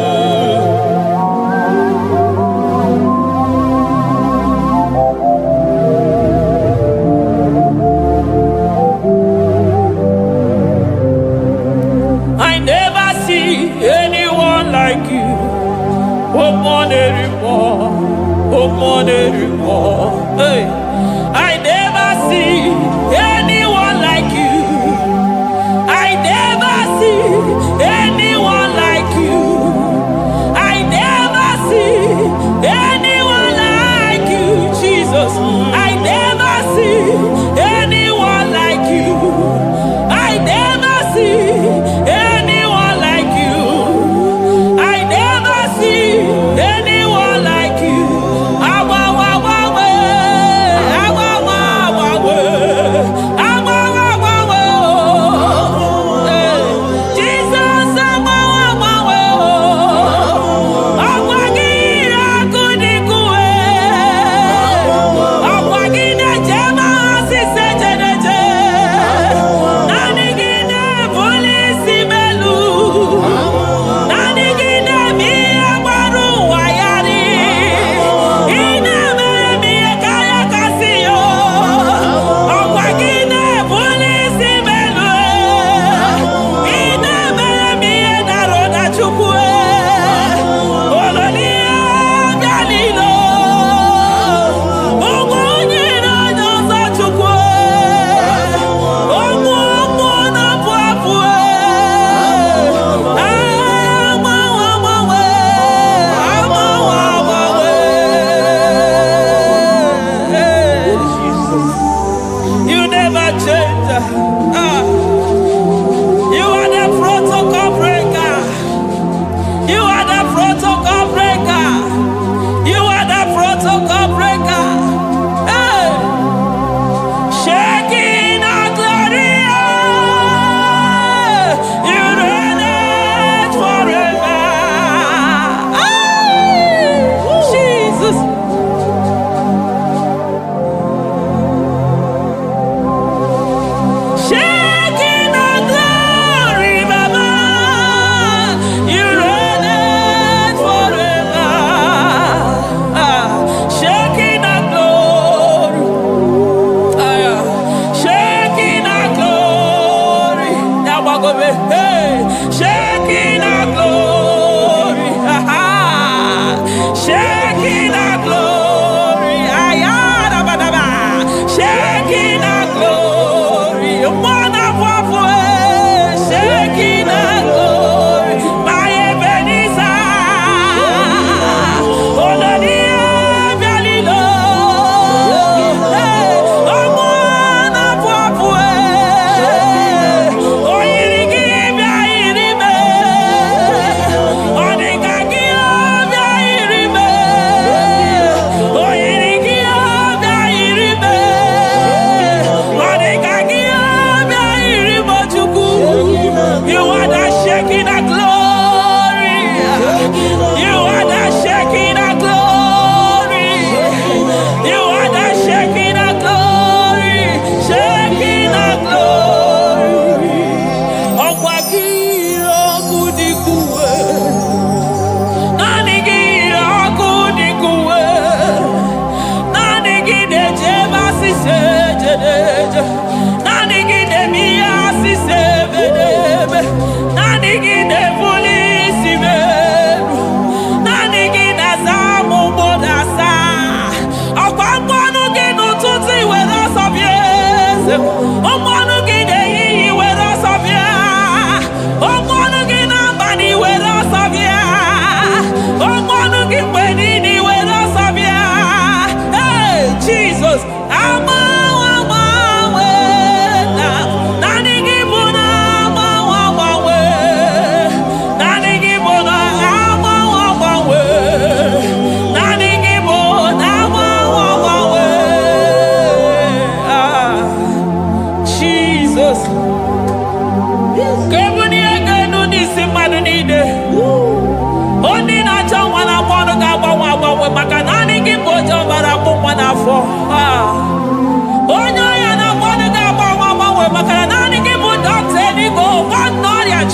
Hey, I never see anyone like you. I never see anyone like you. I never see anyone like you, Jesus. I never see anyone like you. I never see anyone like you. I never see anyone like you.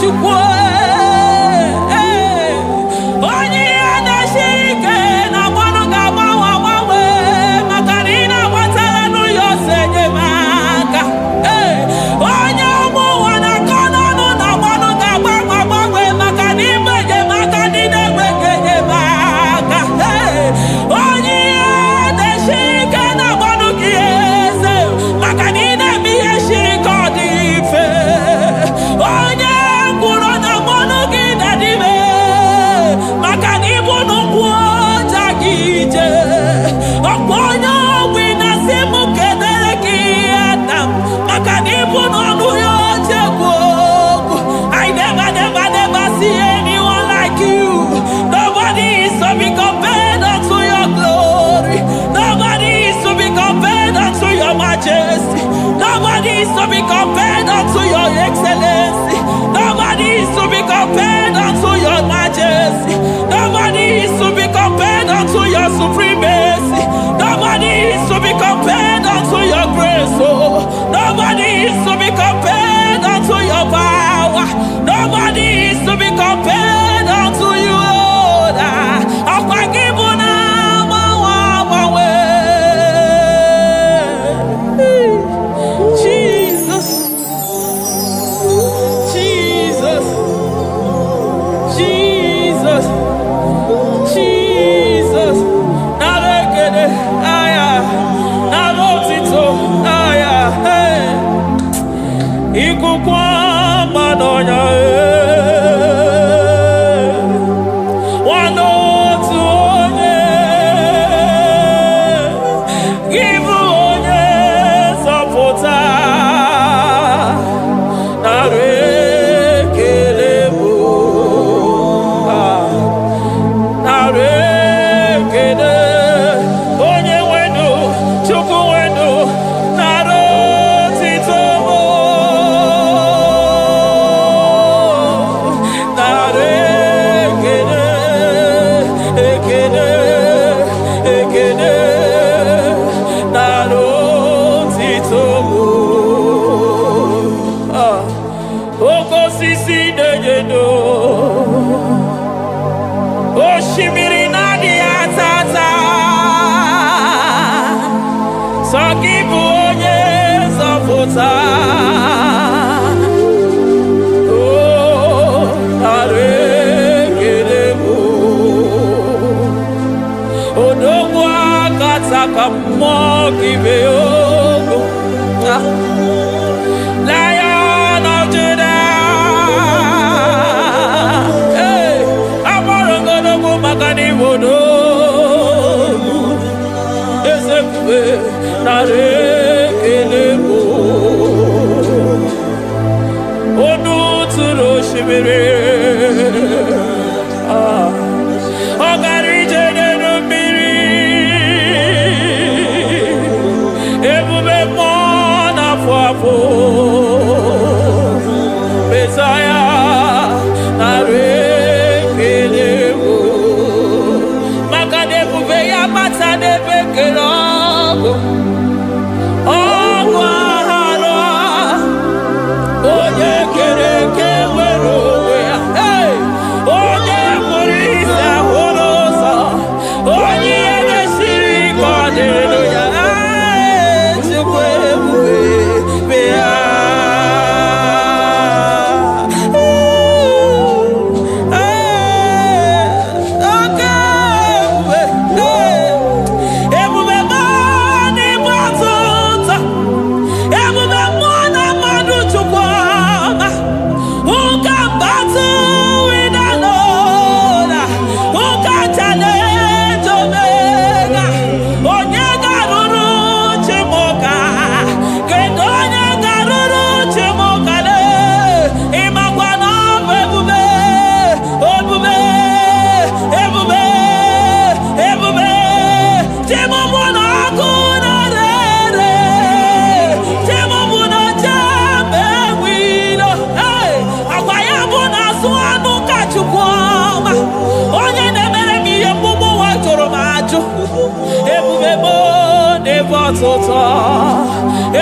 Chukwu onye ihe na-esiri ike na mmanụ ga-agbanwe agbanwe maka na ị na-agbatara n'ụlọ ọsọ enyemaka onye ụmụ ụwa na-akọ n'ọnụ na mmanụ ga-agbanwe agbanwe maka na ime enyemaka ndị na-enweghị enyemaka onye ihe na-esiri ike na mmanụ gị eze maka na ị na-eme ihe siri ike ọ dị mfe onye gwụrụ na mmanụ gị na-adịbe maka na ịbụ n'ụkwụ ọja gị ije ọkwa onye ogbi na-asị m kedere gị ada m maka na ịbụ n'ọnụ ya oche gwu okwu I never see anyone like you. Nobody is to be compared unto your glory. Nobody is to be compared unto your majesty. Nobody is to be compared unto your excellency. Nobody is to be compared unto your majesty. Nobody is to be compared unto your supremacy. Nobody is to be compared unto your grace. Oh, nobody is to be compared unto your power. Nobody is to be compared unto you, Lord. Jesus, Jesus, Jesus, Jesus. Narekede, aya, narotito, aya, hey. Ikukwa madonya, wanotu onye, givu onye zọpụta, narekele bụ, narekele onye wenu, Chukwu wenu, narotito bụ. Okosisi dejedo oshimiri nadi atata sọ gị bụ onye zọpụta odogwu akata ka mmụọ gị bee ogo Lion of Judah agbọrọ ngọdọgwu maka n'ime odogwu eze ebube nara ekele bụ onu tụrụ osimiri ọ gara ije n'elu mmiri ebube mmụọ na-afụ afụ Mesaya nara ekele bụ maka na ebube ya mata n'ebe kere ọgụ aghara onye kere eke nwere onwe ya onye kpụrụ isi ahụrụ ụzọ onye ihe mesiri ike ọ dịrị ya Chukwu ebube bịa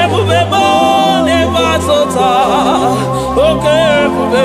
ebube mo n'ebe atụta oke ebube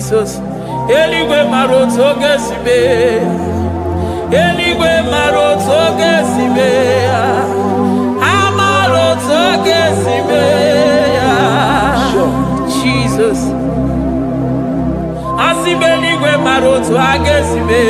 Jesus. Eligwe maroto gesime. Eligwe maroto gesime. Amaroto gesime. Jesus. Asibe eligwe maroto agesime.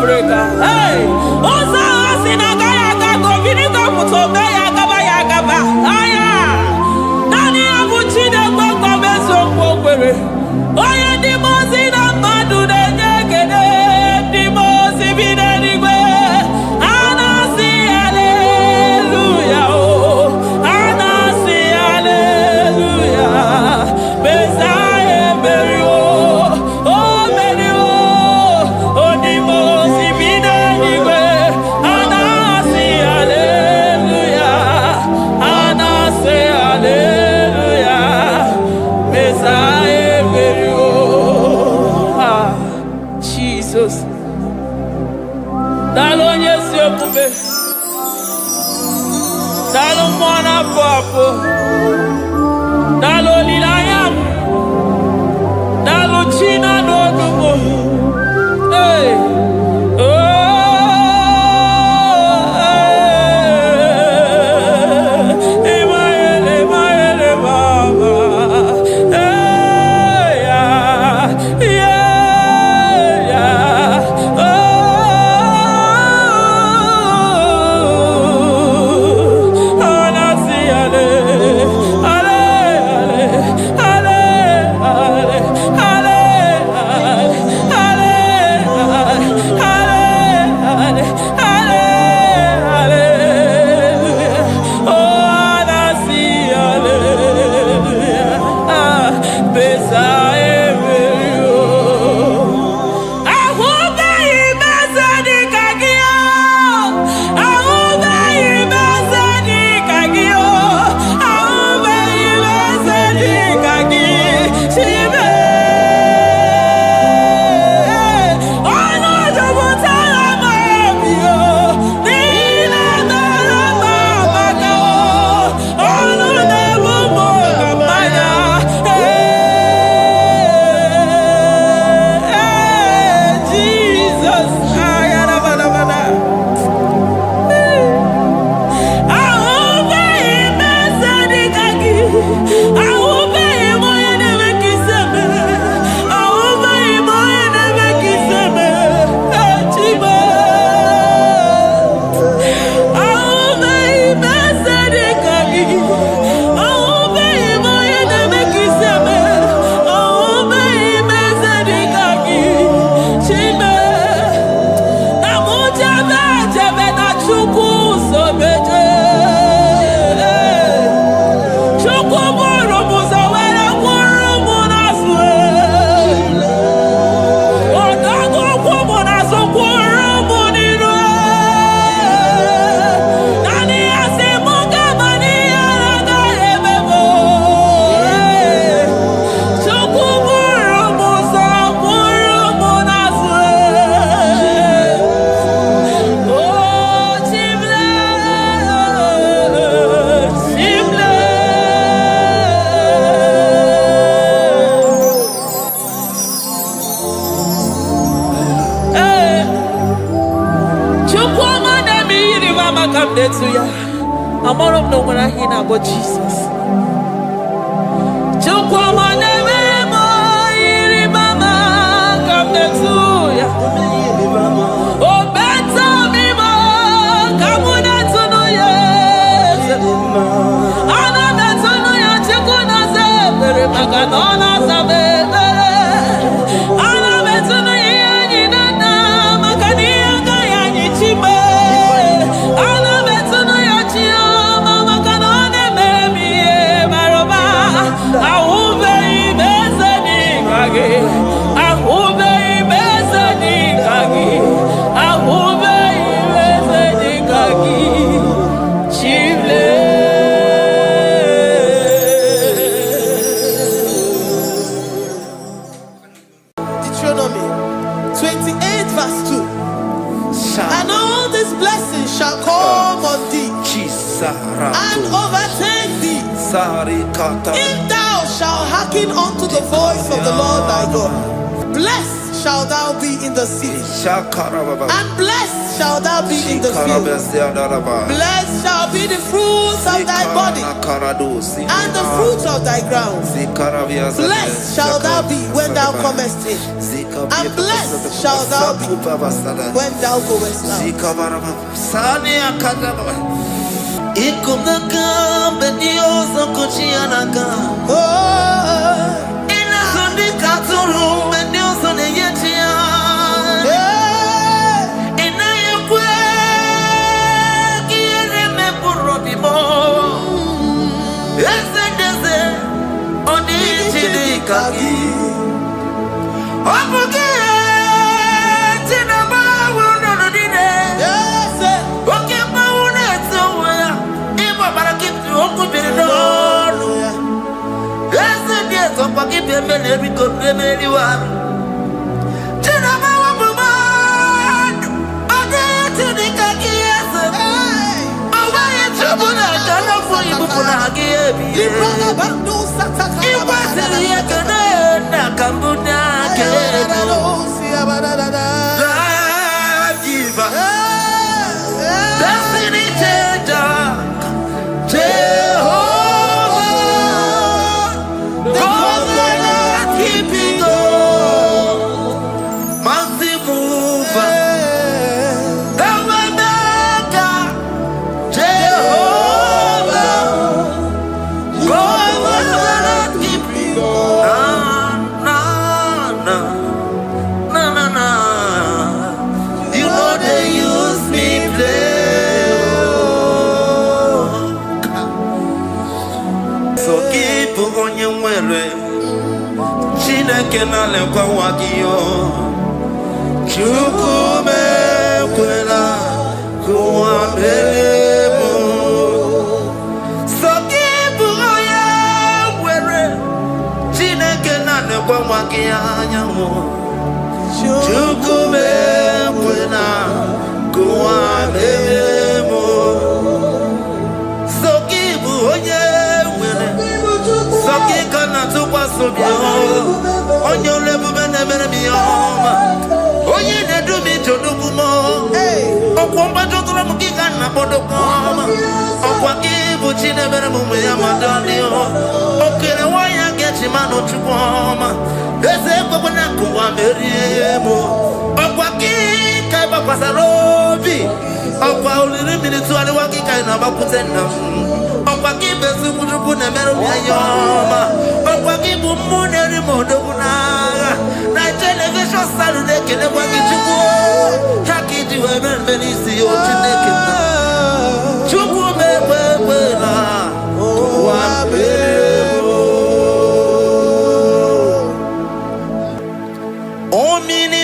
breaker. Hey, Osa Sinaga Yaga, Vinica Putobe Yagaba Yagaba. Aya, Nani Abuchina Bokameso Pokere. Oya Dimosina Madu de Negede, Dimosi Vinanigwe. Anasi, hallelujah. Oh, Anasi, hallelujah. Messiah, Berio. Dalonye sepube, dalon mwana papo, dalon lilayam, dalon china no dumo. Hey, oh, Emaele baba, hey, yeah. I'm all of no when I hear about Jesus. Oh, better me, come on, that's no yes. Anna, that's no yes, you're gonna say, very Magadona, Anna, better no yes, Makania, Gayani, Chime. Deuteronomy 28 verse 2. And all these blessings shall come on thee and overtake thee if thou shalt hearken unto the voice of the Lord thy God. Blessed shalt thou be in the city, and blessed shall thou be in the field. Blessed shall be the fruits of thy body and the fruits of thy ground. Blessed shall thou be when thou comest in, and blessed shall thou be when thou goest out.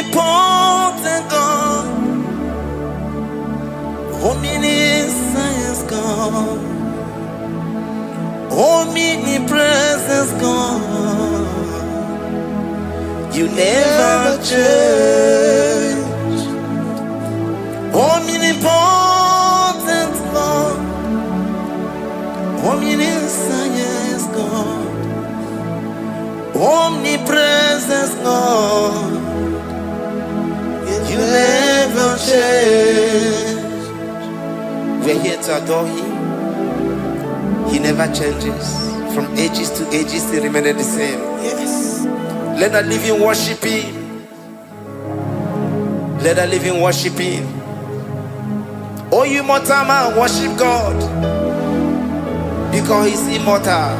Omnipotent God, omniscience God, omnipresence God, you never change. Omnipotent God, omniscience God, omnipresence God, you never change. We're here to adore Him. He never changes. From ages to ages, He remained the same. Yes. Let the living worship Him. Let the living worship Him. Oh, you mortal man, worship God, because He's immortal.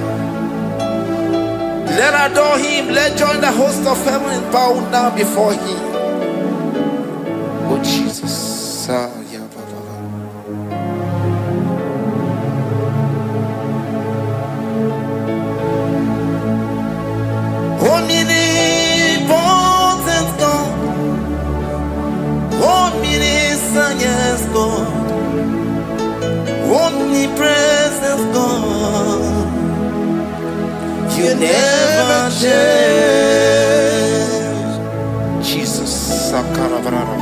Let adore Him. Let join the host of heaven and bow down before Him. Oh Jesus. Omnipotent God, omniscience God, omnipresence God, you never change. Jesus. Sakarabrara.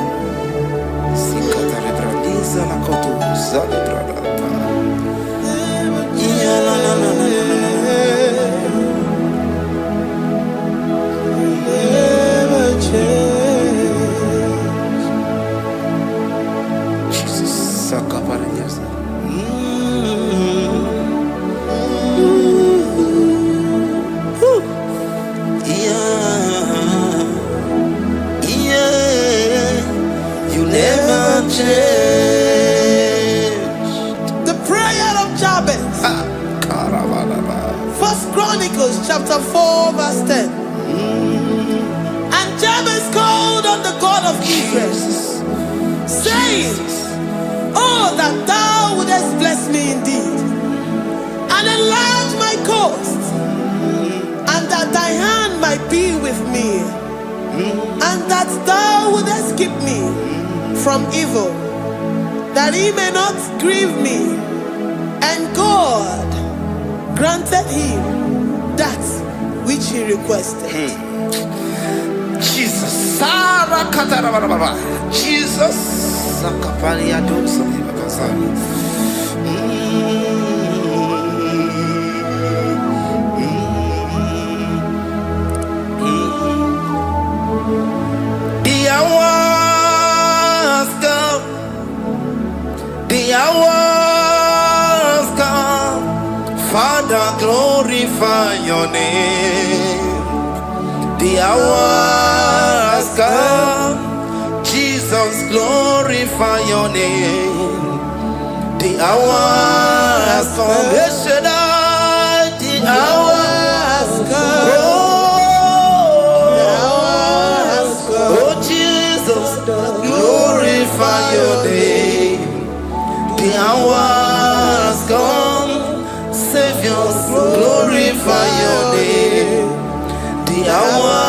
Sikataribradiza la kotu zalibrada. Jabez chapter 4 verse 10. And Jabez called on the God of Israel, saying, oh, that thou wouldest bless me indeed, and enlarge my coast, and that thy hand might be with me, and that thou wouldest keep me from evil, that he may not grieve me. And God granted him that which he requested. Jesus. Jesus. The hour has come. The hour has come. Father, glorify your name. The hour has come. Jesus, glorify your name. The hour has come. Yes, Shaddai, the hour has come. Oh, Jesus, glorify your name. The hour has come. Savior, glorify your name. The hour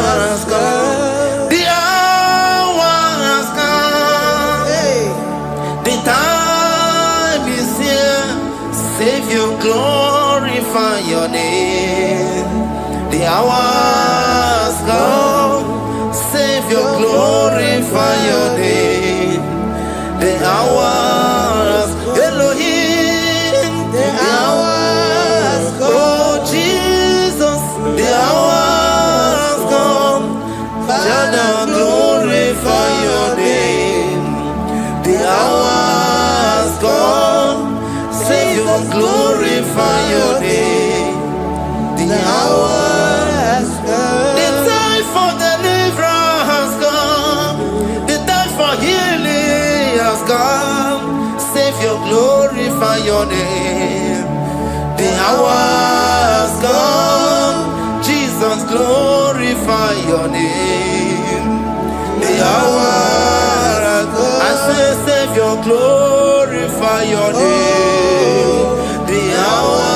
has come. The hour has come. The time is here. Savior, glorify your name. The hour has come. Savior, glorify your name. The hour has Elohim. The hour has come. Oh Jesus, the hour has come. Father, glorify your name. The hour has come. Savior, glorify your name. The hour has come. The time for deliverance has come. The time for healing has come. Savior, glorify your name. The hour has come. Jesus, glorify your name. The hour has come. I say, Savior, glorify your name. The hour.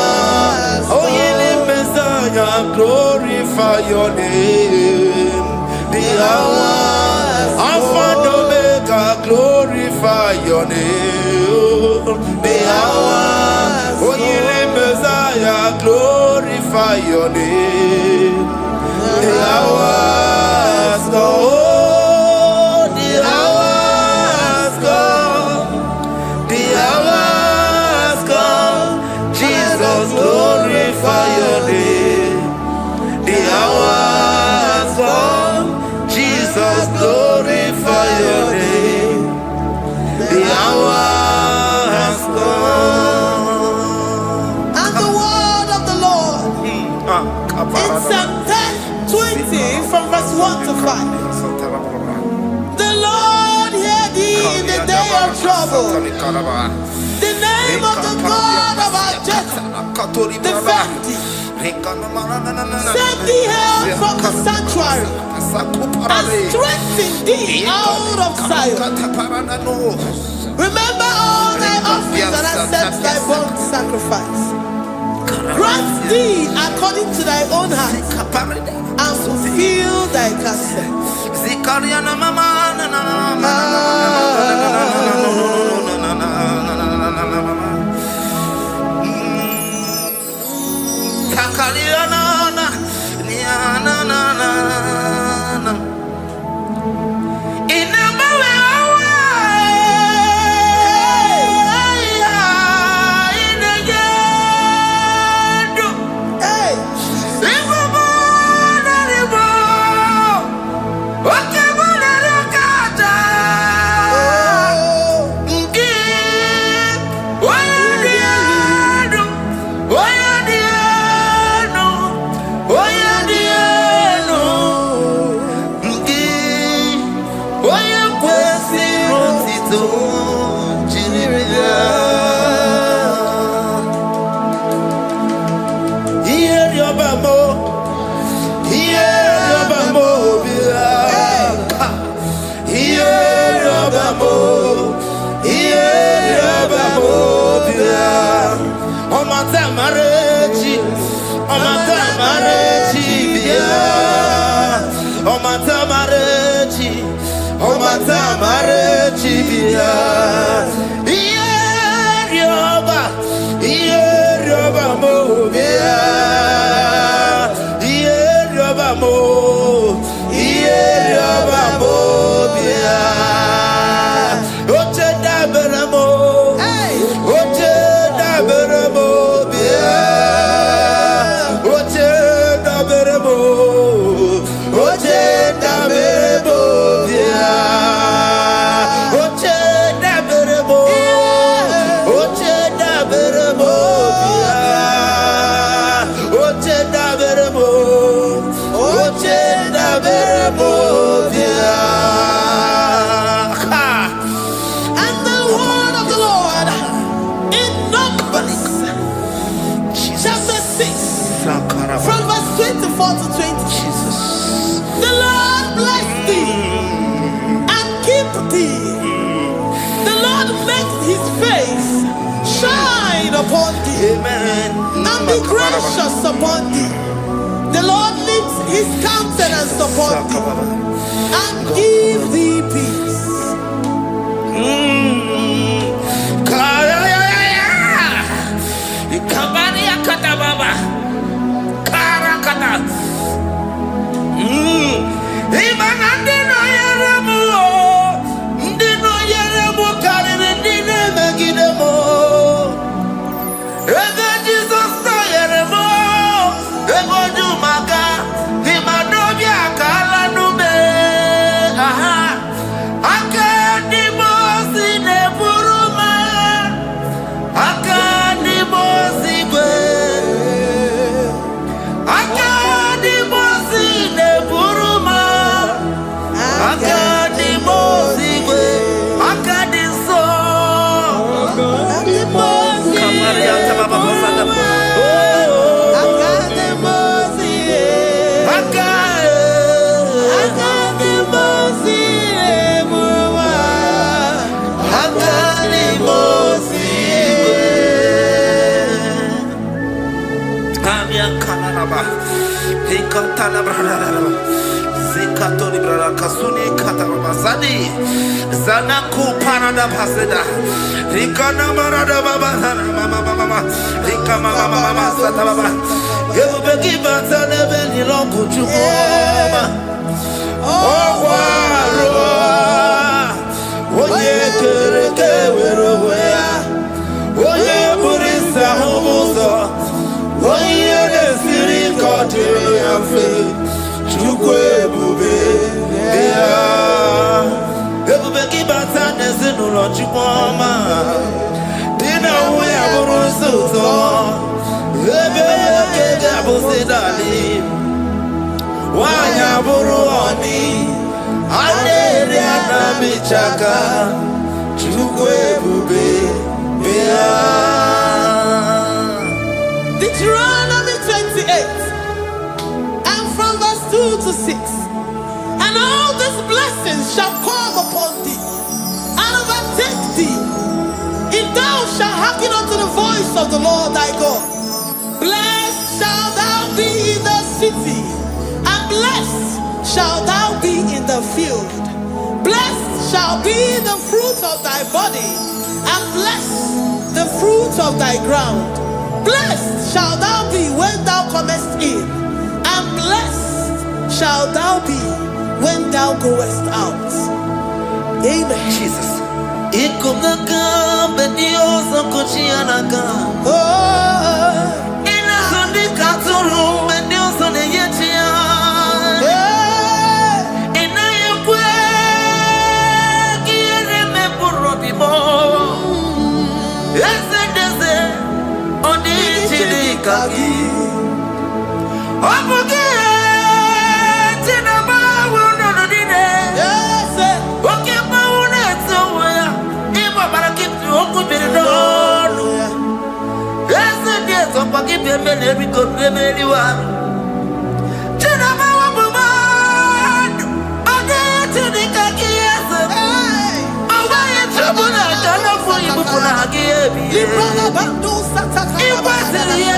Oh, healing Messiah, glorify your name. The hour. Alpha and Omega, glorify your name. The hour. Oh, healing Messiah, glorify your name. The hour has come. Oh, the hour has come. The hour has come. Jesus, glorify your name. The hour has come. Jesus, glorify your name. The hour has come. And the word of the Lord in Psalm 20 from verse 1 to 5. The Lord hear thee in the day of trouble. The name of the God of our Jacob defend thee. Send thee help from the sanctuary and strengthen thee out of Zion. Remember all thy offerings and accept thy burnt sacrifice. Grant thee according to thy own heart and fulfill thy counsel. Omatamareti, Omatamareti, Omatamareti, Omatamareti, Ierioba mo, Ierioba mo, Ierioba mo, Oche daberamo, Oche daberamo, Oche daberamo, Oche daberamo, Oche daberamo, Oche daberamo, Oche daberamo, Oche daberamo, And the word of the Lord in Numbers chapter 6 from verse 24 to 20. The Lord bless thee and keep thee. The Lord make his face shine upon thee Amen. and be gracious upon thee. The Lord lifts his countenance upon thee and give thee peace. Zanaku parada paseda, Rikana marada baba, mama, Rikama mama sata baba. You be given to the belly long to oh, Oye kereke weroya, Oye burisa homoso, Oye desiri kote yafe, Chukwe bube, Ebubeki batane zinulo chukoma, Dina uya burusuzo, Ebeke gabusidali, Wanya buruoni, Adere anamichaka, Chukwe bube, Deuteronomy 28 and from verse 2 to 6. And all these blessings shall come upon thee and overtake thee if thou shalt hearken unto the voice of the Lord thy God. Blessed shalt thou be in the city, and blessed shalt thou be in the field. Blessed shall be the fruit of thy body, and blessed the fruit of thy ground. Blessed shalt thou be when thou comest in, and blessed shalt thou be when thou goest out. Amen. Jesus. Hey!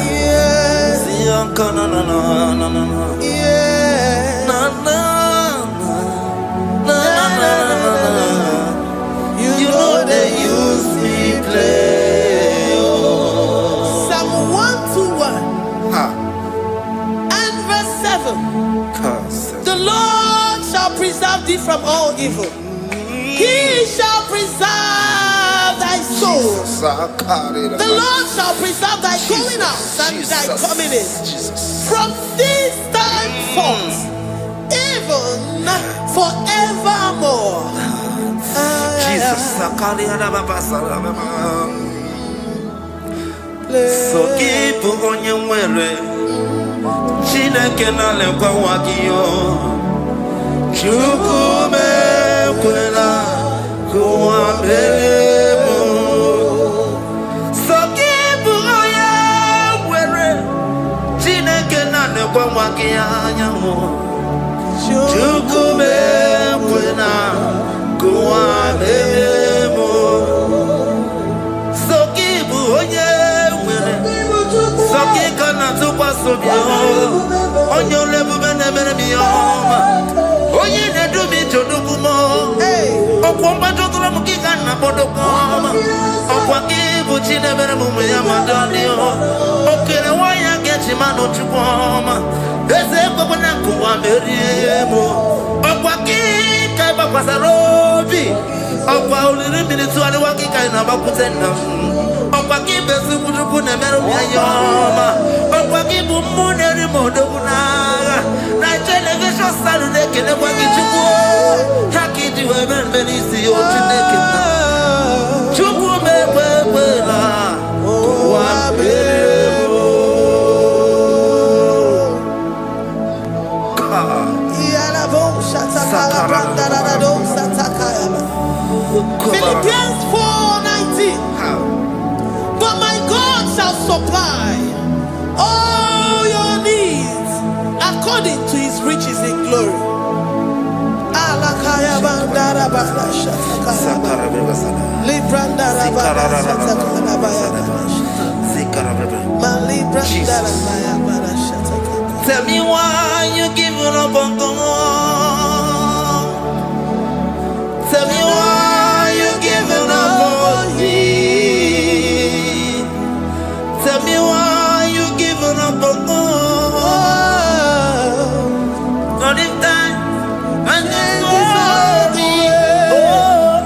Yes. You know they use me play. Psalm 121 and verse 7. The Lord shall preserve thee from all evil. He shall preserve thy soul. The Lord shall preserve thy going out and thy coming in. From this time forth, even forevermore. Jesus. So keep on your way. Chineke na lekwa wakio. Chukume kwela kuambemo. So keep on your way. Chineke na lekwa wakia nyamo. Chukume kwela kuambemo. So keep on your way. So keep on on your level, Oye, they do me to do more. Oh, Pombato Mukana Podokoma. Oh, Wakibuchi never moved Yamadonio. Okay, why I get him out to Poma? There's a Babanaku, Amerimo. Oh, Waki, Kaba Pasarobi. Oh, Pauli minutes to the Waki kind of Aputenda. Oh, Waki Besuku never Yama. Oh, Waki Bumuneri Modona. Television Saturday can never get you. How can you ever see your Philippians 4:19. But my God shall supply all your needs according to his riches in glory. Tell me why you giving up on God. Tell me why you giving up on me. Tell me why you giving up on God. Not in time and then glory. Oh,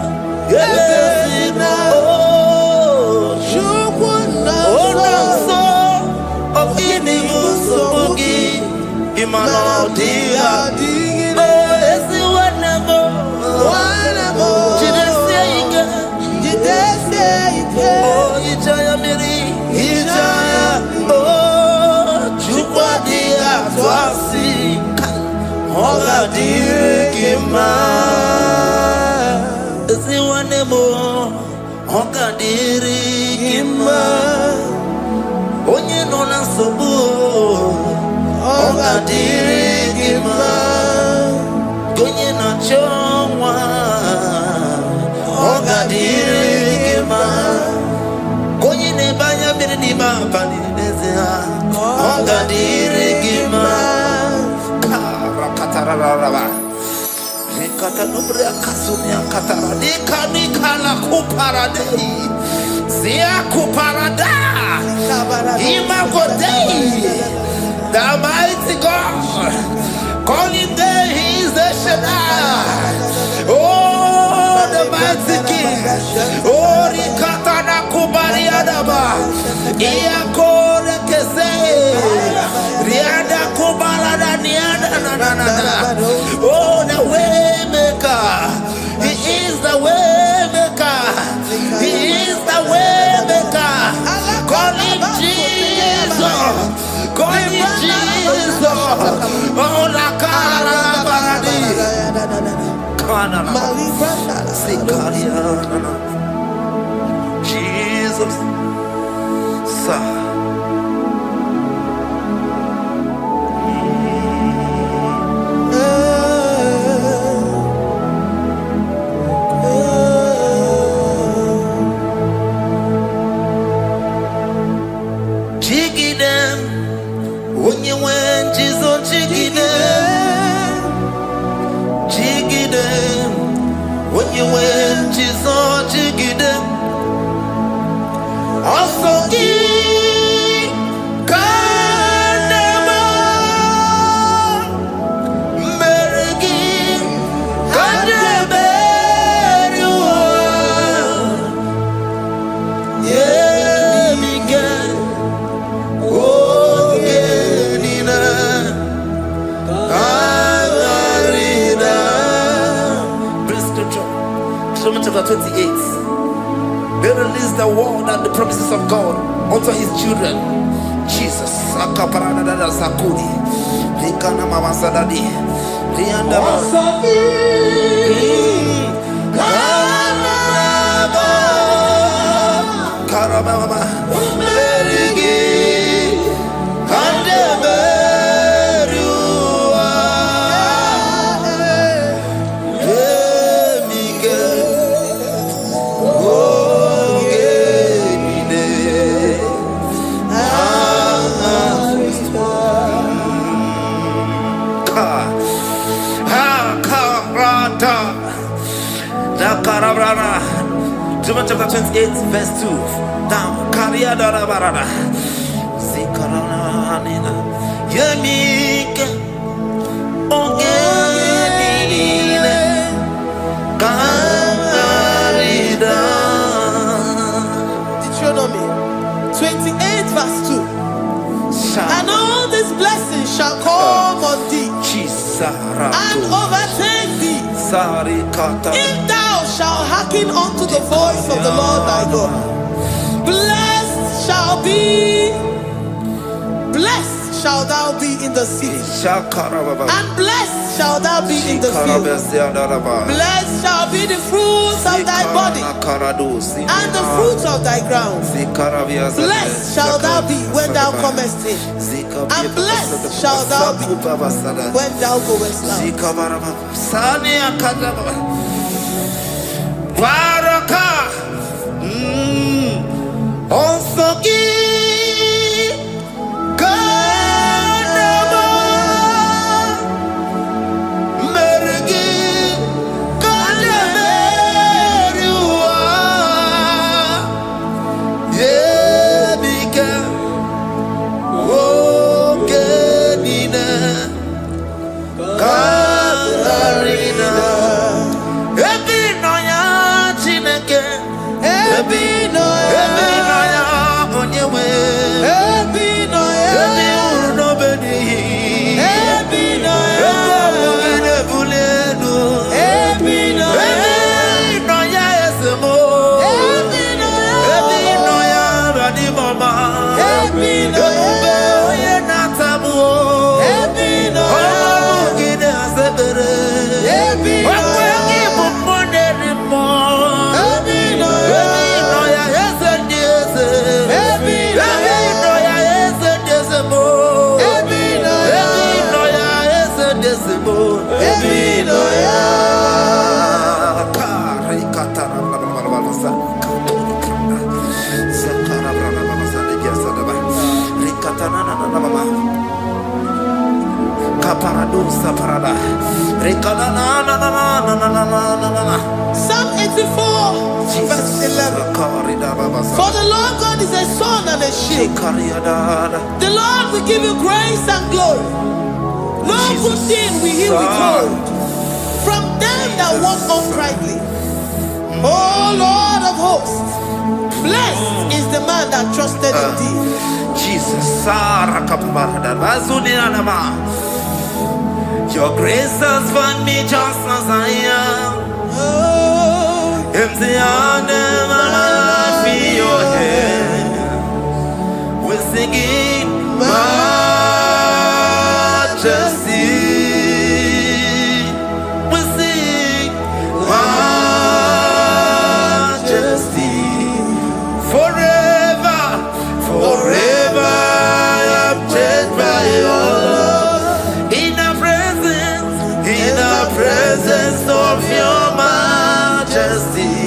onye nọ na nsogbu ọ ga-adịrị gị mma onye na-achọ nwa ọ ga-adịrị gị mma onye na-ebe anya mmiri n'ime abalị n'ezie ọ ga-adịrị gị mma karakatararaba rekata nubre akasuni akatara nikala kuparadei zia kuparada imagodei the mighty God calling there he is the Shaddai. Oh, the mighty King. Oh, rikatana kubariadaba iakore kese riada kubalada niada na. Oh, the way maker. He is the way maker. He is the way maker. Call him Jesus. Call him Jesus. Oh, la cara baradi. Kana. Jesus. Sa. onye nwe njizo jigide jigide onye nwe njizo jigide ọsọ gị ka na-eme mmeri gị ka na-emeri ụwa nyemike oge niile agharịda. Praise scripture, Psalm chapter 28. They release the word and the promises of God unto his children. Jesus. Akaparadada sakudi. Likana mama sadadi. Lianda Karababa. Merigi. Kandeberua. Emige. John chapter 28 verse 2. Down. Kariada barada. Zikaranina. Yemike. Ongenine. Karida. Deuteronomy 28 verse 2. And all these blessings shall come on thee and overtake thee if thou shalt hearken unto the voice of the Lord thy God. Blessed shall thou be in the city, and blessed shall thou be in the field. Blessed shall be the fruits of thy body and the fruits of thy ground. Blessed shall thou be when thou comest in, and blessed shall thou be when thou goest out. Psalm 84 verse 11. For the Lord God is a sun and a shield. The Lord will give you grace and glory. No good thing will he withhold from them that walk uprightly. O Lord of hosts, blessed is the man that trusted in thee. Jesus, your grace has found me just as I am. Empty handed, my life in your hand. We're singing majesty. We sing majesty. Forever, forever I'm changed by your love. In the presence of your majesty.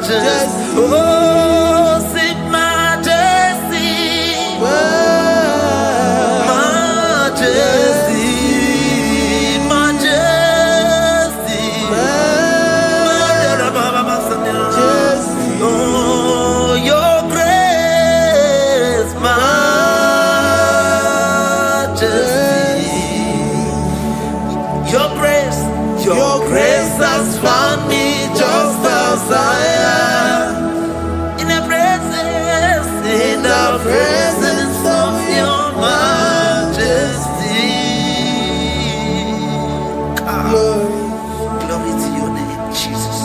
majesty. Oh, sing majesty. Majesty. Majesty. Oh, your grace, majesty. Your grace. Your grace has found me just as I am. In the presence of your majesty. Glory to your name, Jesus.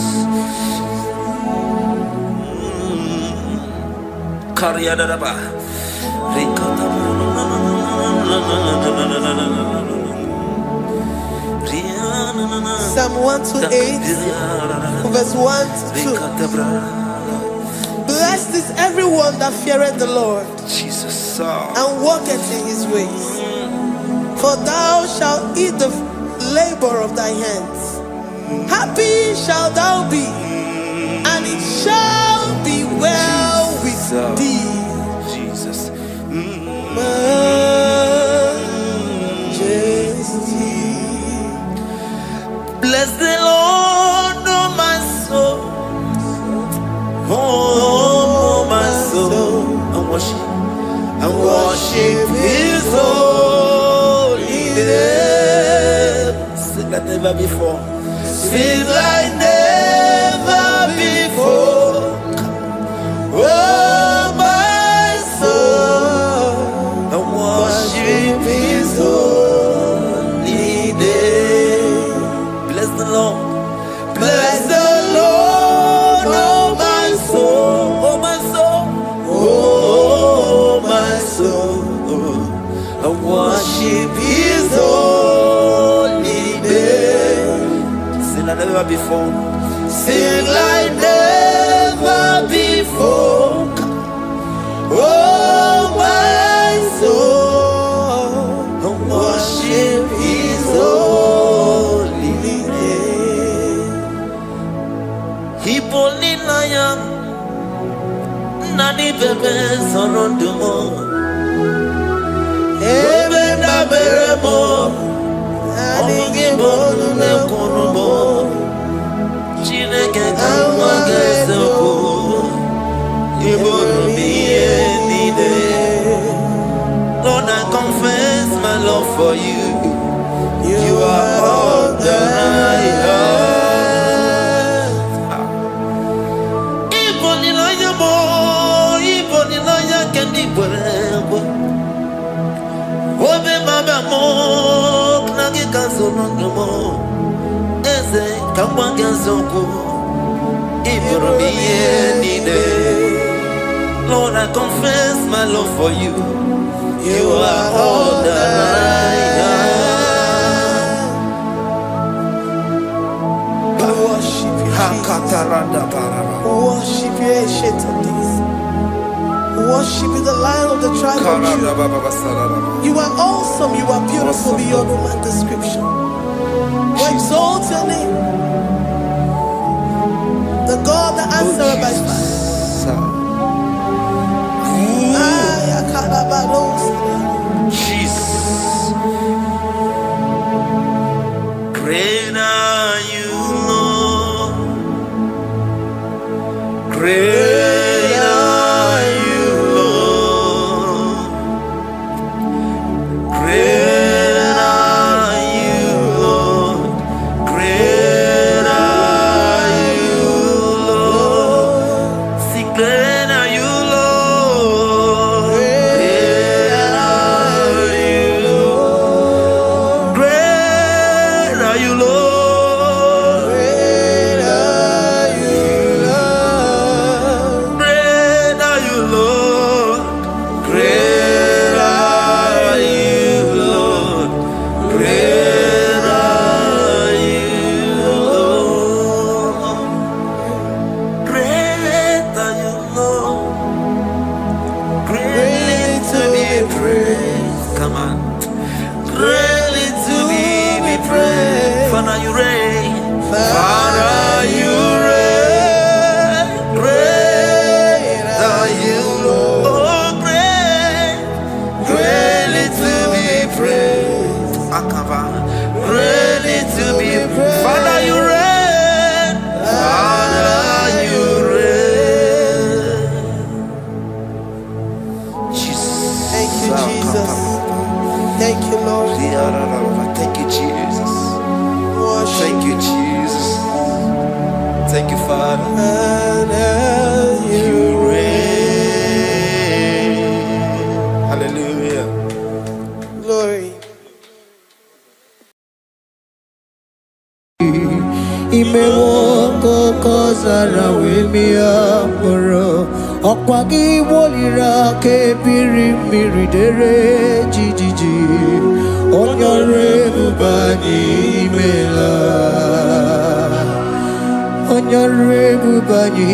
Psalm 128, verse 1 to 2. Blessed is everyone that feareth the Lord Jesus. and walketh in his ways. For thou shalt eat the labor of thy hands. Happy shalt thou be, and it shall be well with thee. Jesus. Majesty. Bless the Lord, oh my soul. Oh, my soul. And worship his holy name. Sing like never before. Sing like never before. Oh, my soul. And worship his holy name. Bless the Lord. Bless the Lord, oh my soul. Oh my soul. Oh my soul. I worship his holy name. Sing like never before. Sing like never before. Oh my soul. I worship his holy name. Hipolilaya nani bebe sorondumo. Ebe na beremo. Omugi bonu ne konumo. Chineke kama gesoko. Ibonu miye nide. Lord, I confess my love for you. You are all that I have. Ibonilaya mo, ibonilaya kendi bwebo. Obe mama mo, knagi kazono mo. Eze kamba gazoko. Iboromiye nide. Lord, I confess my love for you. You are all that I have. Worship you, worship you, ancient of days. Worship you, the Lion of the tribe of Judah. You are awesome, you are beautiful beyond human description. We exalt your name, the God that answered by fire. Jesus. Great are you, Lord. Great are you, Lord. Great are you, Lord. Great are you, Lord. See, great are you, Lord. Great are you, Lord. Great are you, Lord. Great are you, Lord. zara wemia moro okwagi wolira ke biri miridere jijiji onyore bubani imela onyore bubani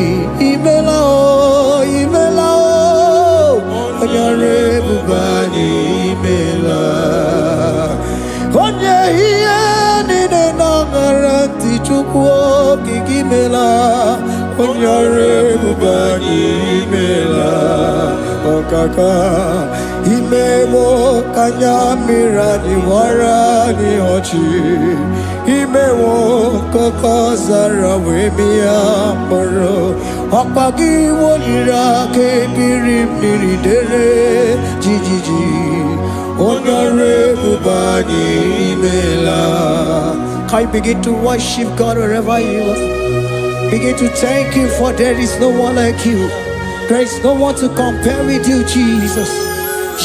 imela o imela o onyore bubani imela onye hiye nine na garanti chukwu kikimela onyore bubani imela okaka imemo kanyamira ni wara ni ochi imemo koko zara wemia moro okpagi wolira ke biri miridere jijiji onyore bubani imela. Can you begin to worship God wherever you are? Begin to thank Him, for there is no one like you. There is no one to compare with you, Jesus.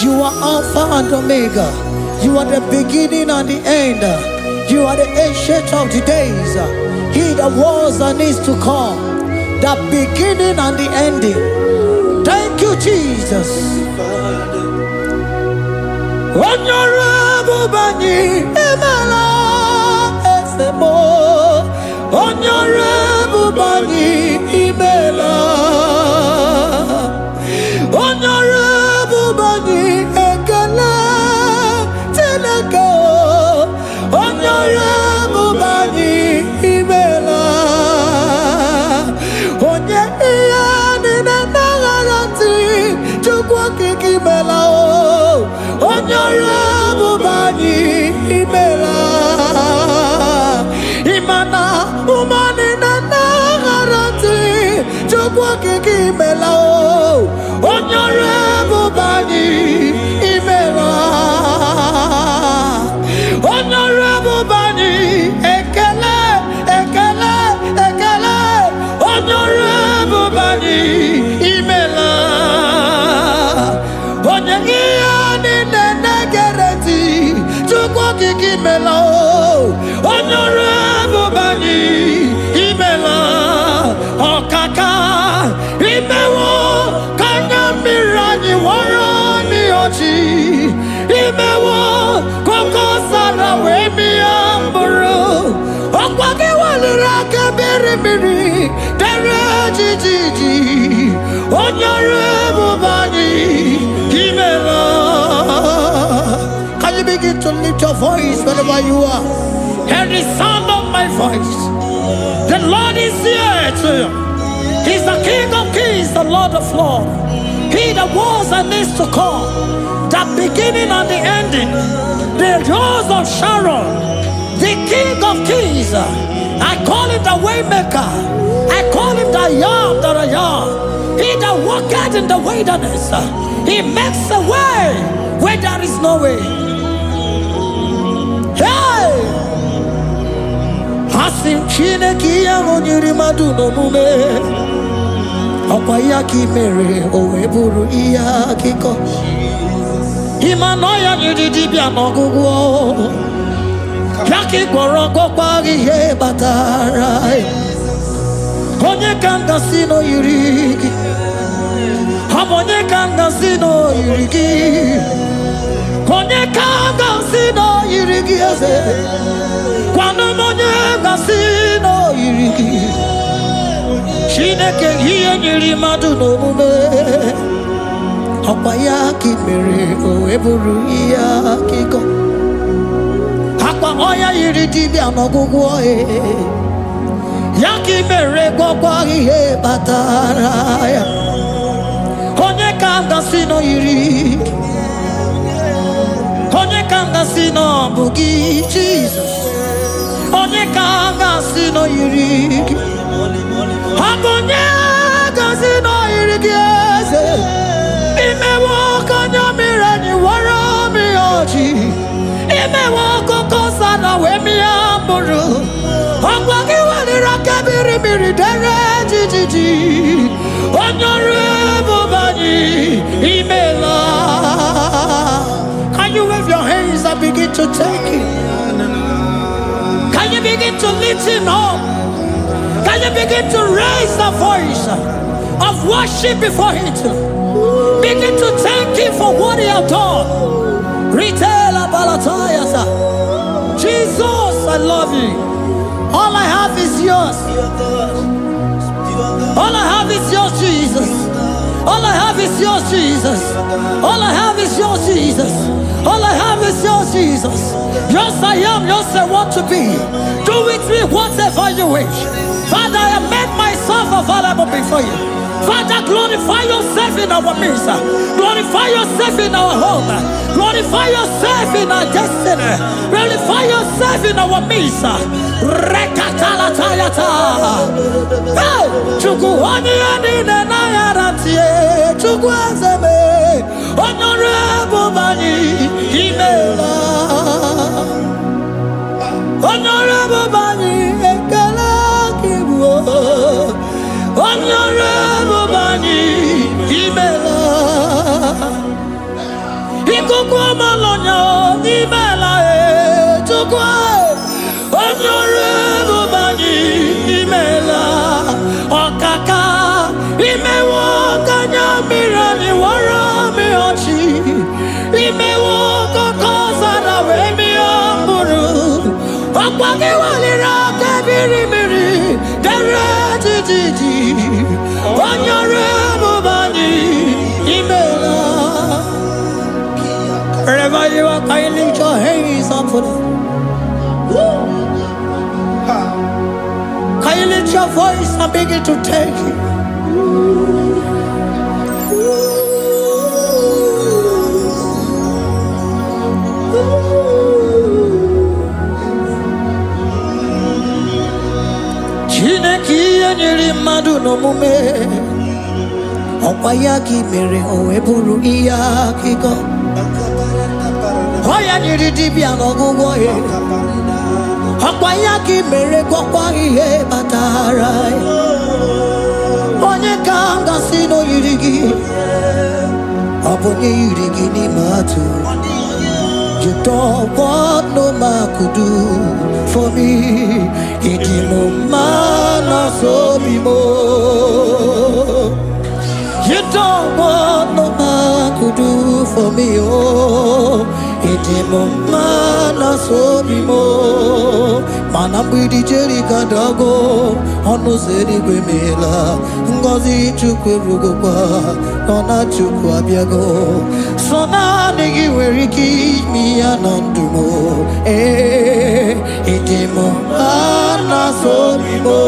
You are Alpha and Omega. You are the beginning and the end. You are the ancient of the days. He that was and is to come. The beginning and the ending. Thank you, Jesus. Honorable Bani Emela Esemo. Honorable Bani Emela. Honorable Bani Ekele Teleko. Honorable Bani Emela. Onye iyani na nagarati chukwa kikimela o. Honorable Bani Emela. Imana umani na nagarati chukwa kikimela o. Honorable Bani Emela. Honorable Bani Ekele Ekele Ekele. Honorable Bani Emela. Onyegiyani nene gereti chukwu kikimela o. Honorable Bani Emela. Okaka imewo kanyamira wara ni ochi imewo koko sara wemia mburu okwagi walira kebiri miri dere jijiji onyore bubani Emela. Can you begin to lift your voice wherever you are? Hear the sound of my voice. The Lord is here to you. He's the King of Kings, the Lord of Lords. He that was and is to come, the beginning and the ending, the Rose of Sharon, the King of Kings. I call him the Waymaker. I call him the Yam that I am. He that walketh in the wilderness, he makes a way where there is no way. Hey! Hasim Chineke ya onyiri madu no mume. Okwa ya ki mere owe buru iya kiko. Imano ya nyiri dibia n'ọgwụgwọ. Ya ki gwọrọ gwọkwa ihe batara. Onye ka nga si no yiri gị. Onye ka nga si no yiri gị. Onye ka nga si no yiri gị eze. Kwano onye nga si no yiri gị. Chineke ihe nyiri mmadụ n'omume. Ọkwa ya ka mere o eburu ihe akịkọ. Akwa ọya yiri dibịa n'ọgwụgwọ ya ka mere gwọkwa ihe batara ya. Onye ka ngasị nọ yiri gị. Onye ka ngasị nọ bụ gị Jizọs. Onye ka ngasị nọ yiri gị. Ọ bụ onye ngasị nọ yiri gị eze. Imewo ka onye mere anyị wara mi ọjị. Imewo koko sana wee mịa mkpụrụ. Ọgwa gị weliri aka biri biri dere jijiji. Onye ọrụ ebube anyị Emela. Can you wave your hands and begin to take it? Can you begin to lift him up? Can you begin to raise the voice of worship before Him? Begin to thank Him for what He has done. Retailer Balatayasa. Jesus, I love you. All I have is yours. All I have is yours, Jesus. All I have is yours, Jesus. All I have is yours, Jesus. All I have is yours, Jesus. Yours I am, yours I want to be. Do with me whatever you wish. Father, I have made myself available before you. Father, glorify yourself in our midst. Glorify yourself in our home. Glorify yourself in our destiny. Glorify yourself in our midst. Rekatalatayata. Hey! Chukwani anine na yarantie. Chukwazeme. Honorable Bani Imela. Honorable Bani Ekala Kibu. Honorable Bani Imela. Ikukwa Malonya Imela Chukwa. Honorable Bani Imela. Okaka Imewa Kanya Mirani Warami Ochi. Imewa Kokosara Wemi Amburu. Okwaki Walira Kabiri Miri. Deretiti. Honorable Bani Imela. Wherever you are, can you lift your hands up for them? Can you lift your voice and begin to thank Him? Chineke enyere mmadụ n'omume ọkwa ya ka I mere o wee bụrụ ihe akụkọ. Ọ ya nyere dibịa n'ọgwụgwọ ya ọkwa ya ka I mere gwọkwa ihe batara ya. Onye ka m gasị na o yiri gị ọ bụ onye yiri gị n'ime atụ. You don't want no man could do for me. Ịdị m mma na so bi mo. You don't want no man could do for me, oh. Ịdị m mma na so bi mo. Mana mgbidi Jerika dago, ọnụ ụzọ eluigwe emeela. Ngọzi Chukwu erugokwa, nọ na Chukwu abịago. So naanị gị nwere ike ime ya na ndụ m. Ịdị m mma na so bi mo.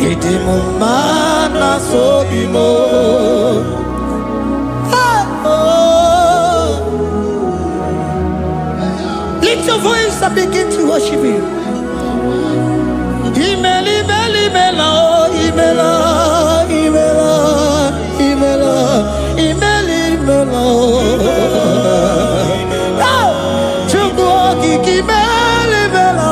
Ịdị m mma na so bi mo. Lift your voice and begin to worship Him. Imela, imela, imela, imela, imela, imela, imela, imela. Chukwu okike imela, imela.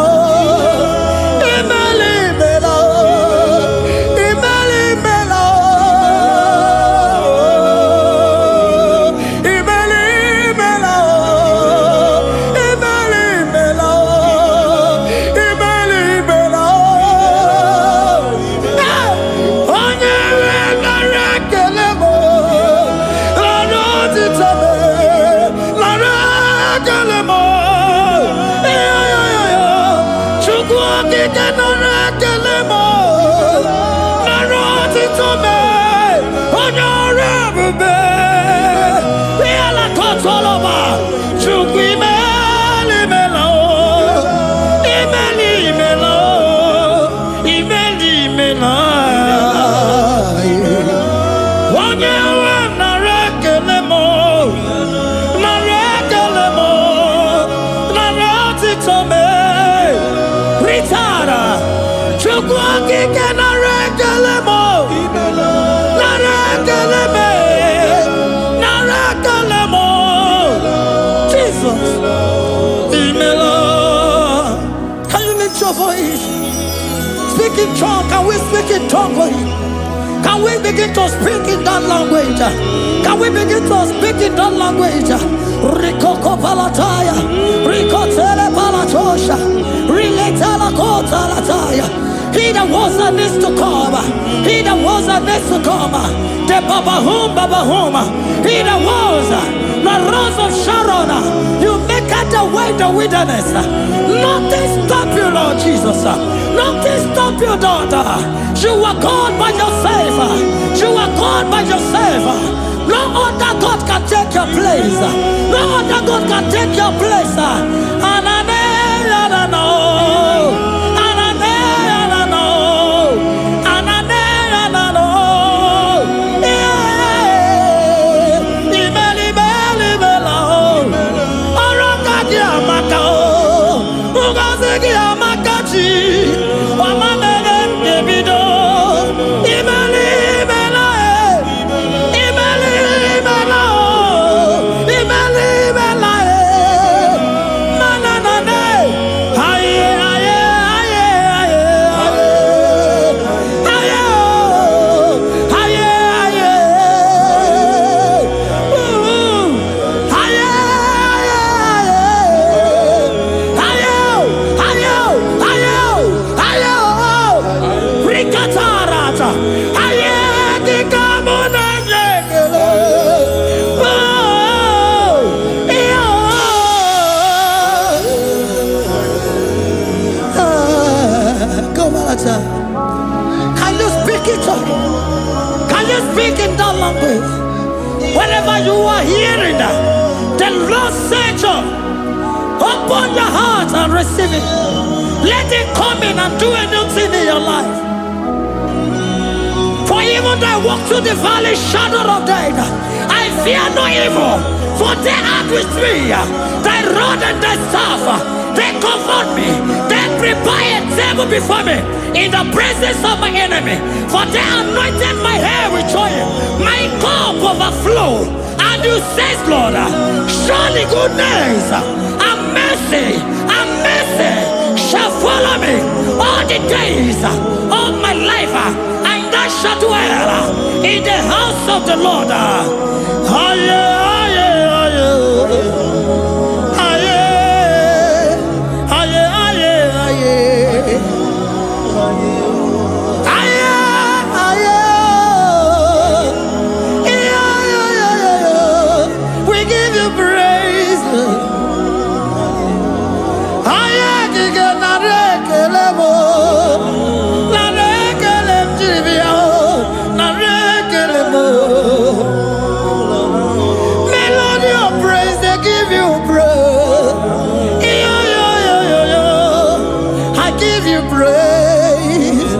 tome ritara chukwangi kena rekelemo na rekeleme na rekelemo Jesus imela. Can you lift your voice? Speak in tongue. Can we speak in tongue for him? Can we begin to speak in that language? Can we begin to speak in that language? Rikoko palataya, rikotele palatosha, riletala kotalataya. He that was and needs to come. He that was and needs to come. The Babahum. He that was the rose of Sharon. You make out the way in the wilderness. Nothing stop you, Lord Jesus. Nothing stop you, daughter. You are God by yourself. You are God by yourself. No other God can take your place. No other God can take your place. Can you speak it? Can you speak in that language? Whenever you are hearing that, the Lord said, open your heart and receive it. Let it come in and do a new thing in your life. For even though I walk through the valley shadow of death, I fear no evil, for they are with me. Thy rod and thy staff, they comfort me. They prepare a table before me in the presence of my enemy. For they anointed my hair with oil, my cup overflow. And you say, Lord, surely goodness and mercy shall follow me all the days of my life, and I shall dwell in the house of the Lord. We give you praise. Melody of praise, they give you praise. I give you praise.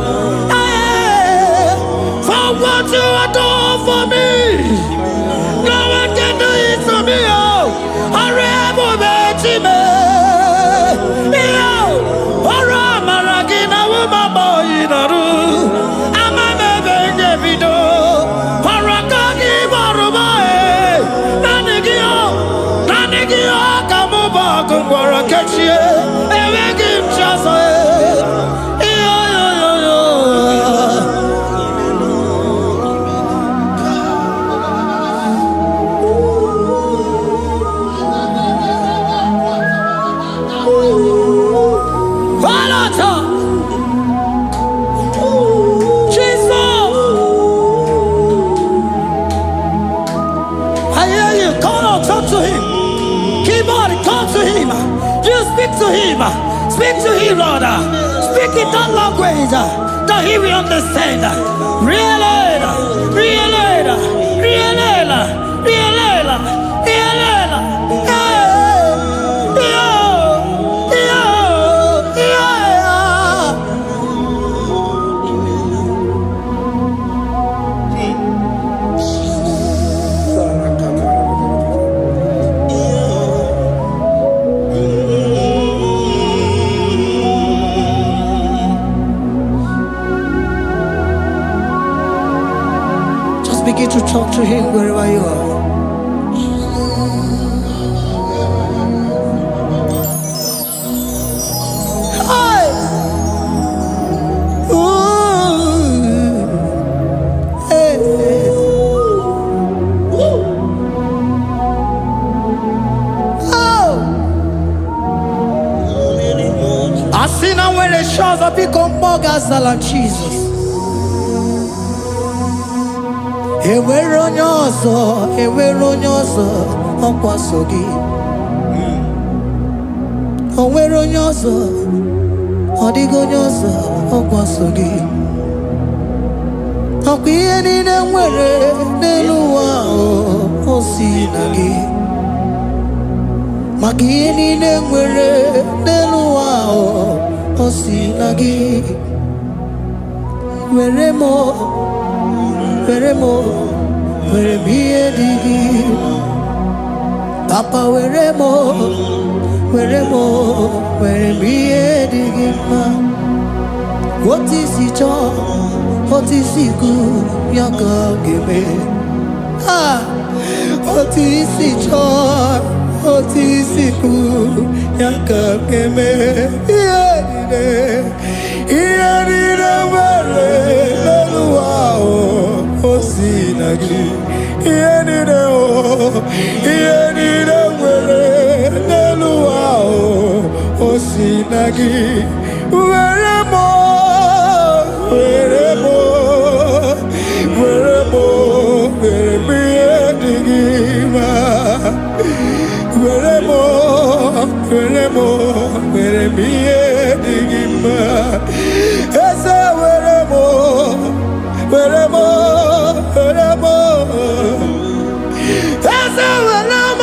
For what you have done for me, no one can do it for me. Speak to him, Lord. Speak in that language that he will understand. to talk to him wherever you are. Hey! Ooh. Hey. Oh! I see now when the shores have become more than Jesus. Enwere onye ọzọ ọkwa so gị. O nwere onye ọzọ, ọ dịghị onye ọzọ ọkwa so gị. Ọkwa ihe niile nwere n'elu ụwa o si na gị. Maka ihe niile nwere n'elu ụwa o si na gị. Were m ihe dị gị. Papa were m ihe dị gị mma. Otu isi chọọ, otu isi kwu ya ka ọ ga-eme. Otu isi chọọ, otu isi kwu ya ka ọ ga-eme. Ihe niile nwere n'elu ụwa o si na gị. Ihe niile nwere n'elu ụwa o si na gị. Were m ihe dị gị mma. Were m ihe dị gị mma. Eze were m Eze were m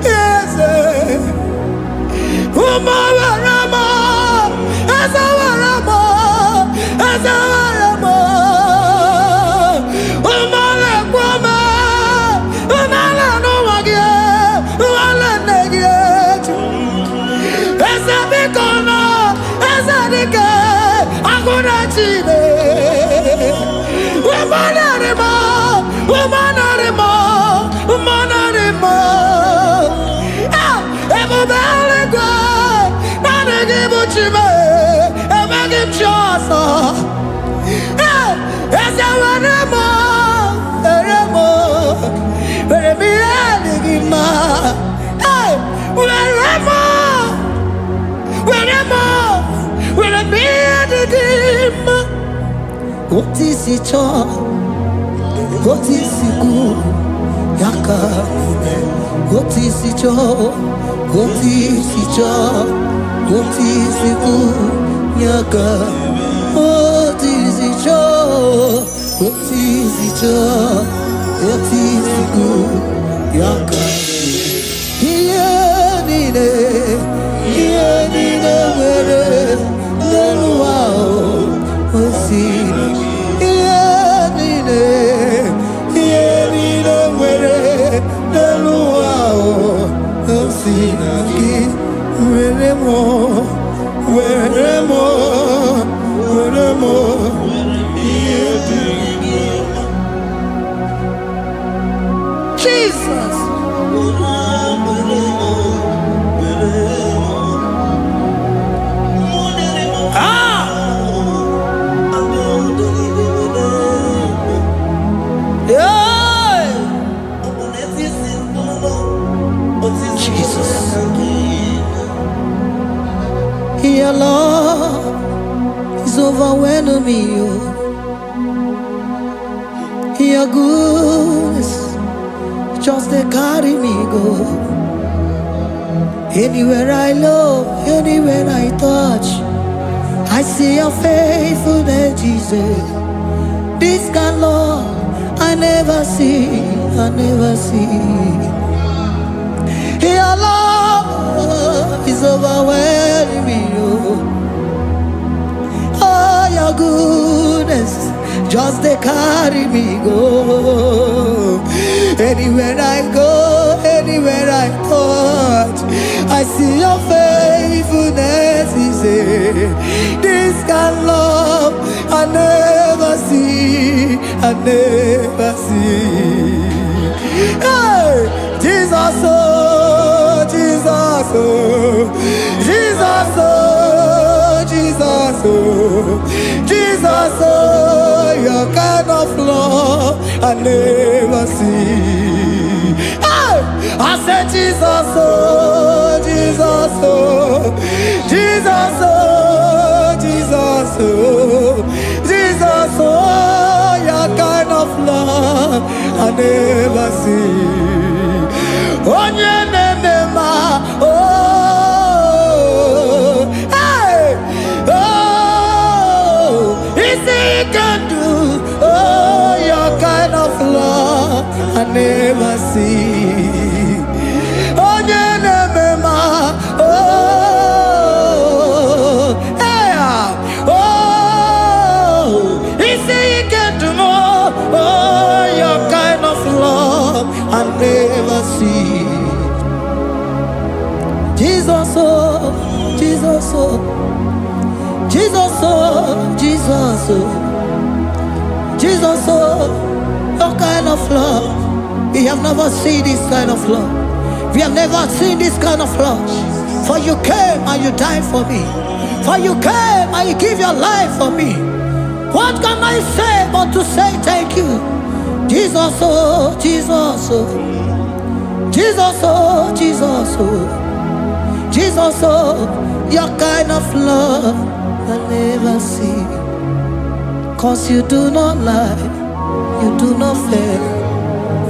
Eze ụmụ were m Eze were m ụmụ lekwa m ụmụala n'ụwa gị ụmụala nne gị eju. Eze biko nọ Eze dike agụna Chine. Ebube eluigwe naanị gị bụ Chime, enweghị m chi ọzọ. Eze were m ihe dị gị mma. Were m ihe dị gị mma. Otu isi chọọ, otu isi kwu ya ka eme. Otu isi chọọ, otu isi chọọ, otu isi kwu ya ka. Otu isi chọọ, otu isi chọọ, otu isi kwu ya ka. Ihe niile nwere n'elu ụwa o si na gị. Ihe niile nwere n'elu ụwa o si na gị. Were m ihe dị gị mma. Jesus. Your love is overwhelming me. Your goodness just they carry me go. Anywhere I look, anywhere I touch, I see your faithfulness, Jesus. This kind of love I never see. Your love is overwhelming me. Oh, your goodness just they carry me go. Anywhere I go, anywhere I touch, I see your faithfulness. This kind of love I never see, I never see. Hey, Jesus, oh, Jesus, oh, Jesus, oh, Jesus, oh, Jesus, oh, your kind of love I never see. Hey, I said Jesus, oh, Jesus, oh, Jesus, oh, Jesus, oh, Jesus, oh, your kind of love I never see. Oh, hey, oh, easy can do. Oh, your kind of love I never see. Oh, hey, oh, easy can do more. Oh, your kind of love I never see. Jesus, oh, Jesus, oh, Jesus, oh, Jesus, oh, Jesus, oh, your kind of love. We have never seen this kind of love. We have never seen this kind of love. For you came and you died for me. For you came and you give your life for me. What can I say but to say thank you? Jesus, oh, Jesus, oh, Jesus, oh, Jesus, oh, Jesus, oh, your kind of love I never see. 'Cause you do not lie, you do not fail.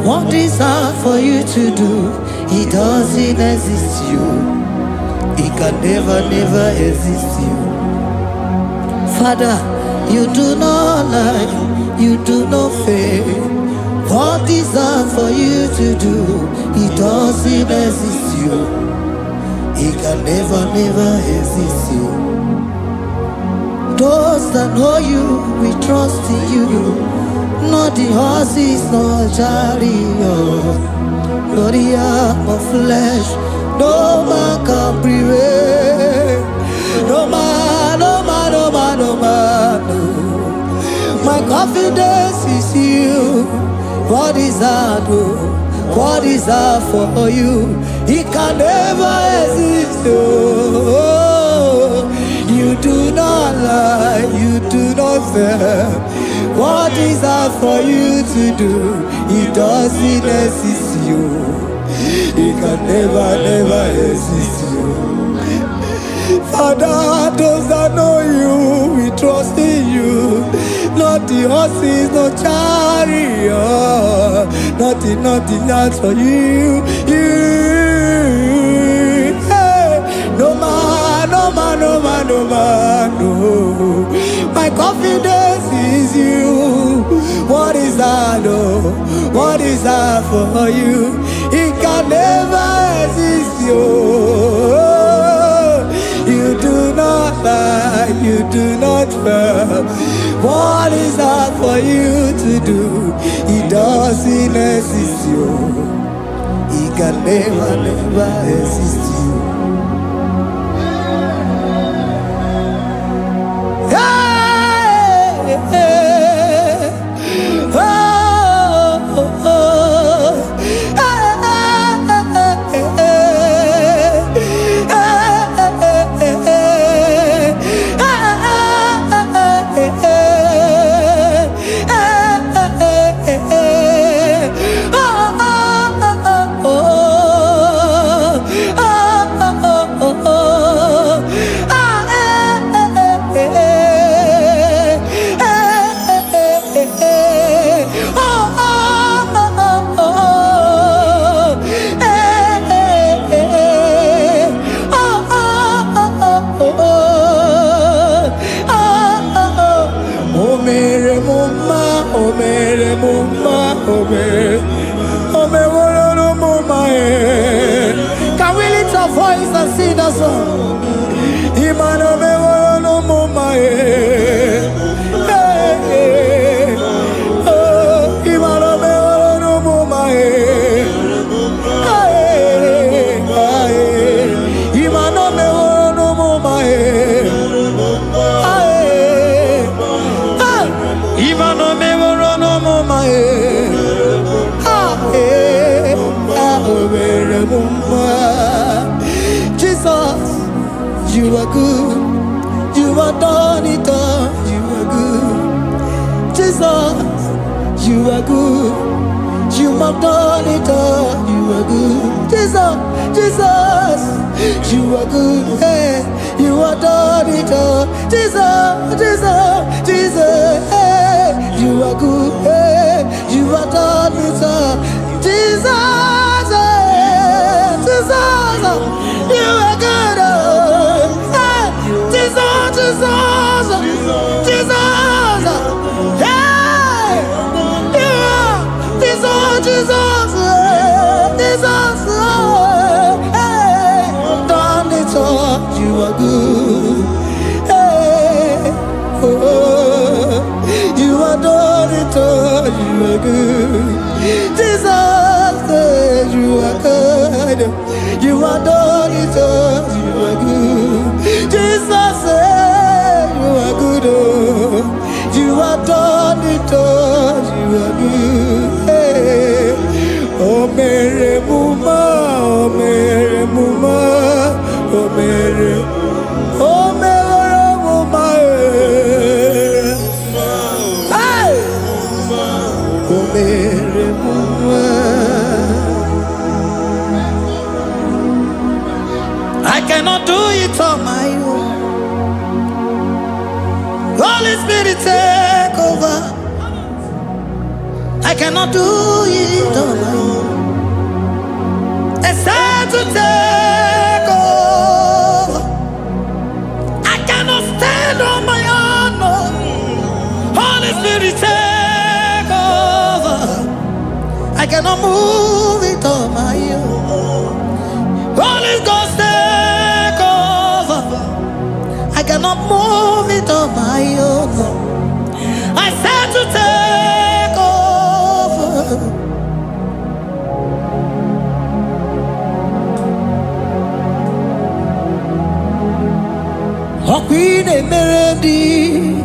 What is hard for you to do, it doesn't exist you. It can never, never exist you. Father, you do not lie, you do not fail. What is hard for you to do, it doesn't exist you. It can never, never exist you. Those that know you, we trust in you. Not the horses, nor chariot, nor the arm of flesh. No man can prevail. No man, no man, no man, no man. No. My confidence is you. What is hard, oh? What is hard for you? It can never exist, oh. You do not lie, you do not fail. What is hard for you to do? It doesn't exist you. It can never, never exist you. Father, those that know you, we trust in you. Not the horses, no chariot. Nothing else for you. Hey, no man, no man, no man, no man, no. My confidence is you. What is that, oh? What is that for you? It can never exist, you. You do not lie, you do not fail. What is that for you to do? It doesn't exist, you. It can never, never exist, you. Hey, hey, oh, oh, oh. Can we lift our voice and sing that song? Imano me no mama oh, imano me no mama imano me no mama You are good. You are done it all. You are good. Jesus, you are good. You have done it all. You are good. Jesus, Jesus, you are good. Hey, you have done it all. Jesus, Jesus, Jesus, hey, you are good. Hey, you have done it all. Jesus, hey, Jesus, you are good. Hey, Jesus, Jesus, Jesus, hey, you are Jesus, Jesus, Jesus, hey, done it all. You are good. Hey, oh, you are done it all. You are good. Jesus, you are good. You are done it all. You are good. Jesus, you are good. Oh, you are done it all. You are good. Hey, oh, Mary Muma, oh, Mary Muma, oh, Mary, oh, Mary Muma, hey, oh, Mary Muma. I cannot do it on my own. Holy Spirit, take over. I cannot do it on my own. It's time to take over. I cannot stand on my own. No. Holy Spirit, take over. I cannot move it on my own. Holy Ghost, take over. I cannot move it on my own. I said to take over. Oh, in a melody,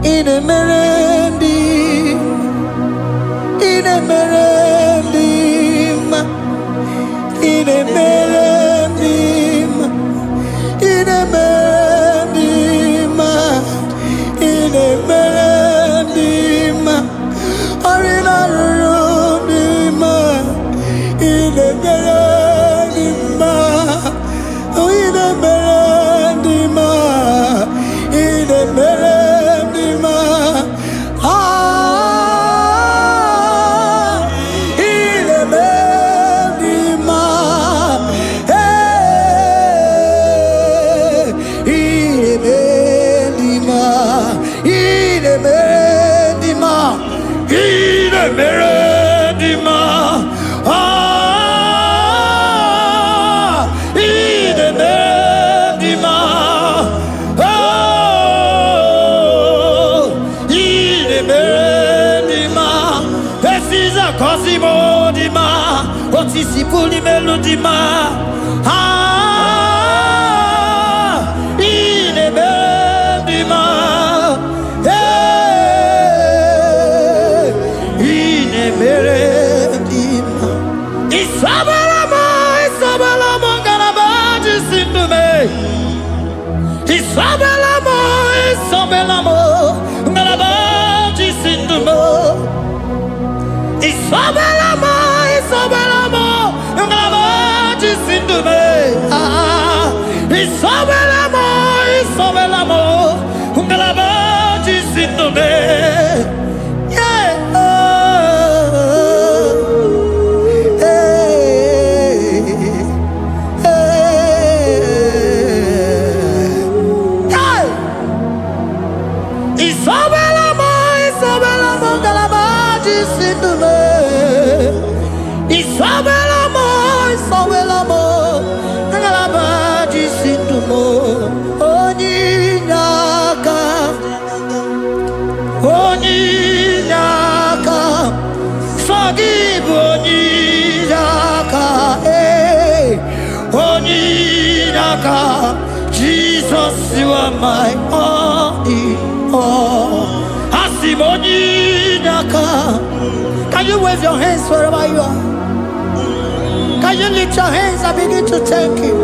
in a melody, in a melody, in a melody, in a melody, in a melody, or in a room, in a melody, oh, in a melody, in a melody, ah, in a melody, hey, in a melody, in a melody, in a melody, ah, in a melody, oh, in a melody, this is a Cosimo Dima, what is the fully melody, ah, in a melody, hey, in a melody, Isabelamo, Isabelamo, Galabaji, Sindume, Isabelamo, Isabelamo, Galabaji, Sindume, Isabelamo, Isabelamo, Galabaji, Sindume, ah, Isabelamo, Isabelamo, Galabaji, Sindume, yeah, Isabelamo, Isabelamo, Galabaji, Sindume, Isabelamo, Isabelamo, Galabaji, Sindume, Oninyaka, Oninyaka, forgive Oninyaka, hey, Oninyaka, Jesus, you are my only all. Asimoninyaka. Can you wave your hands wherever you are? Can you lift your hands and begin to thank Him?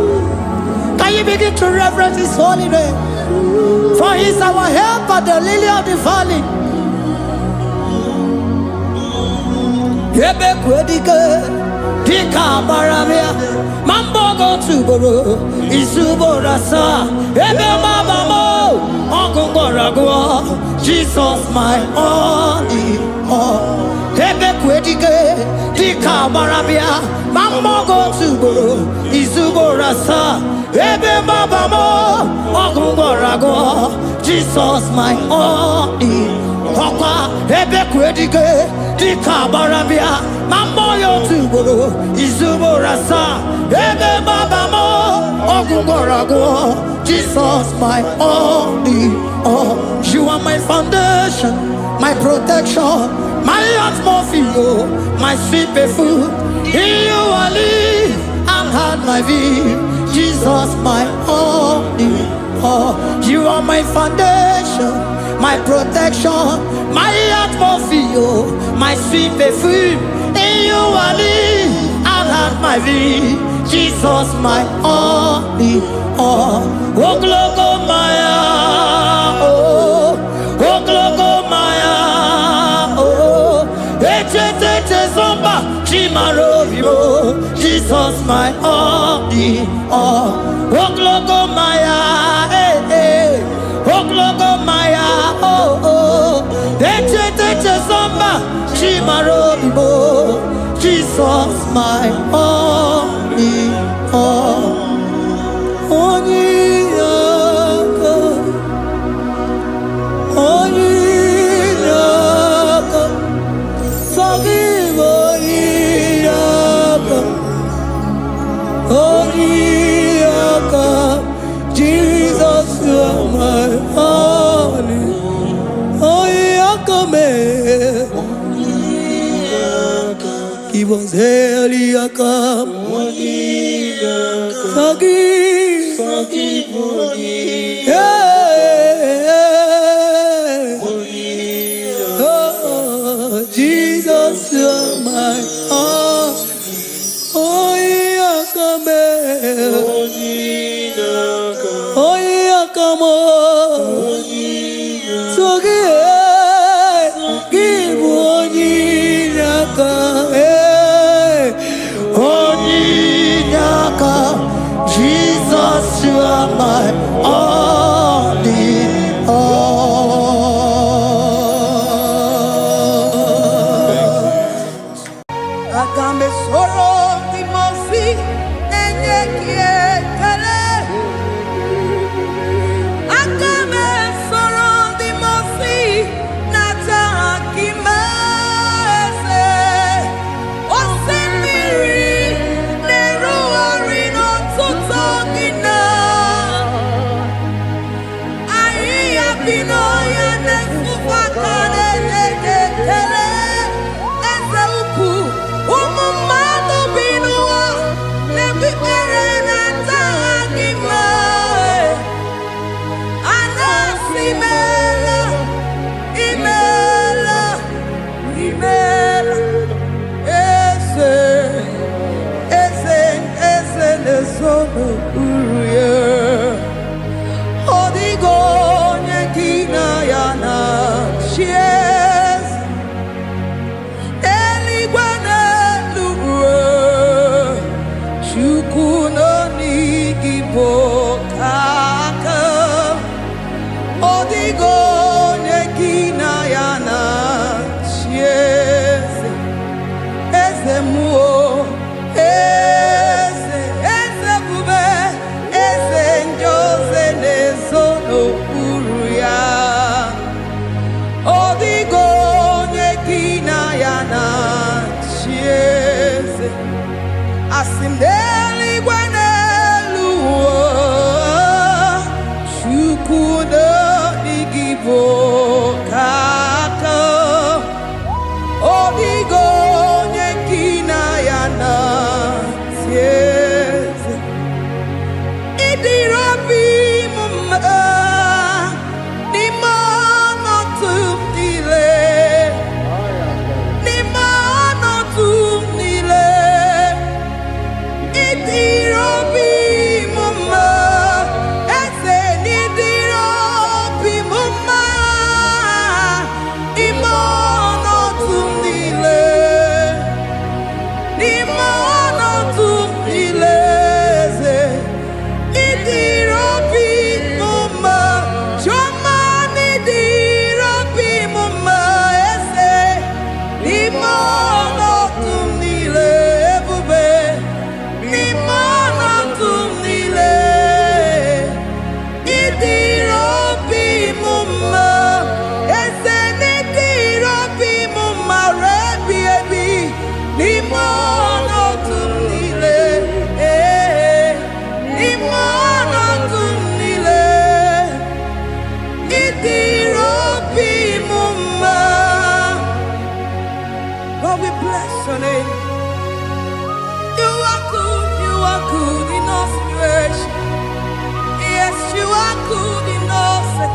Can Can you begin to reverence His holy name? For He is our help at the lily of the valley. Ebe kwedike dika baramia mambo go tuboro isuborasa ebe mabamo ogungorago Jesus my only all. Ebe kwedike dika baramia mambo go tuboro isuborasa ebe mabamo ogungorago Jesus my only Papa ebe kwedike dika barabia mambo yo tuboro izuborasa ebe babamo ogungorago Jesus my only all. You are my foundation, my protection, my atmosphere, my sweet perfume. In you I live and had my vie. Jesus my only all. You are my foundation, my protection, my atmosphere, my sweet perfume. In you I live and have my vie. Jesus my only all. Oh glogo maya, oh glogo maya, oh ete zomba chimaro vivo. Jesus my only all. Oh glogo maya, oh glogo maya, oh ete zomba chimaro vivo. Jesus my only all. Jesus, you are my only. Give us Eliakam. Forgive. Oh, Jesus, you are my Jesus, you are my only all. Agambe soro timosi enye kietele. Agambe soro timosi nata kimese. Osemiri neruari no tutogina. Aia bino ya nesufakane neketele. Eze uku umumado binua nebibere nata akima. Anasimela imela eze nesono uruye. Odigo nyekina yana shies eligwane luwe chukuno nigibo kaka. Odigo nyekina yana shies eze muo eze bube eze njoze nezono uruya. Odigo nyekina yana chieze asimdeli gwenelu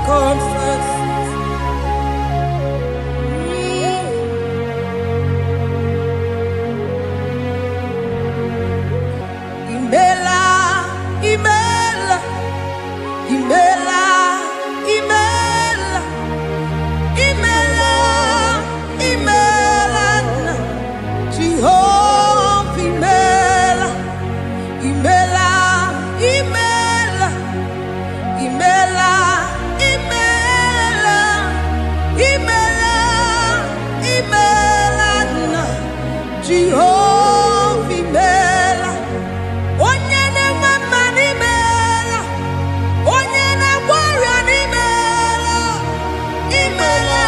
circumstances. Imela, Imela, Imela, Imela, Imela, Imela, Jehovah, Imela, Imela, Imela, Imela, Imela, Imela, Imela, Jehovah, Imela. Onye na-enwe n'imela, onye na-agwara n'imela, imela,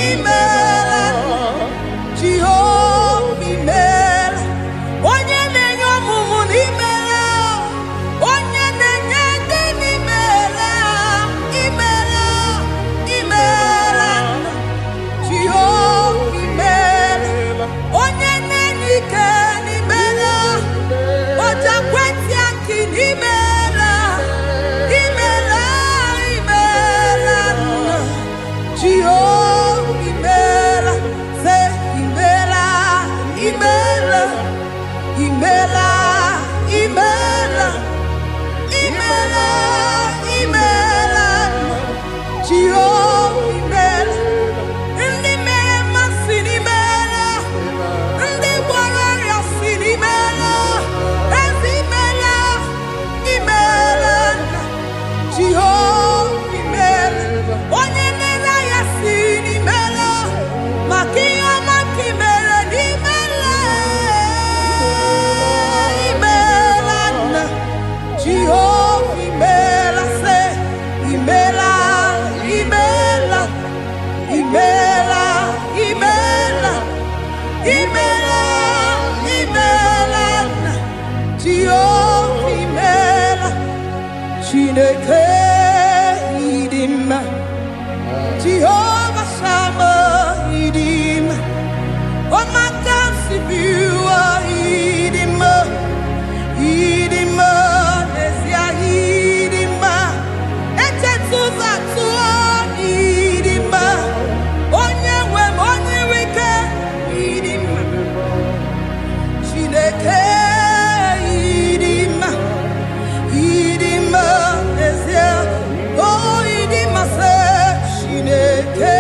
imela, Jehova imela. Onye na-enye ọmụmụ n'imela, onye na-enye ndị n'imela, imela, imela, Jehova imela. Onye na-enye ike n'imela, Oja kweti aki n'imela, imela, imela, Jehovah imela, say imela, imela, imela, imela, imela, imela, Jehovah imela. Ndị mere mmasị n'imela, ndị gwara ọrịa si n'imela, ezi imela, imela, Jehovah imela. Onye na-ere ya si n'imela, maka ihe ọma ka imere n'imela, imela, Jehovah imela, say imela, imela, imela, imela, imela, imela, Jehovah imela. Chineke ịdị mma, Jehovah Shammah ịdị mma, ọmaka nsibiwa ịdị mma, ịdị mma, n'ezie ịdị mma, echetụzọ atụọ ịdị mma, onye nwe m onye nwe ike ịdị mma, Chineke ịdị mma, ịdị mma, n'ezie, oh ịdị mma, sị Chineke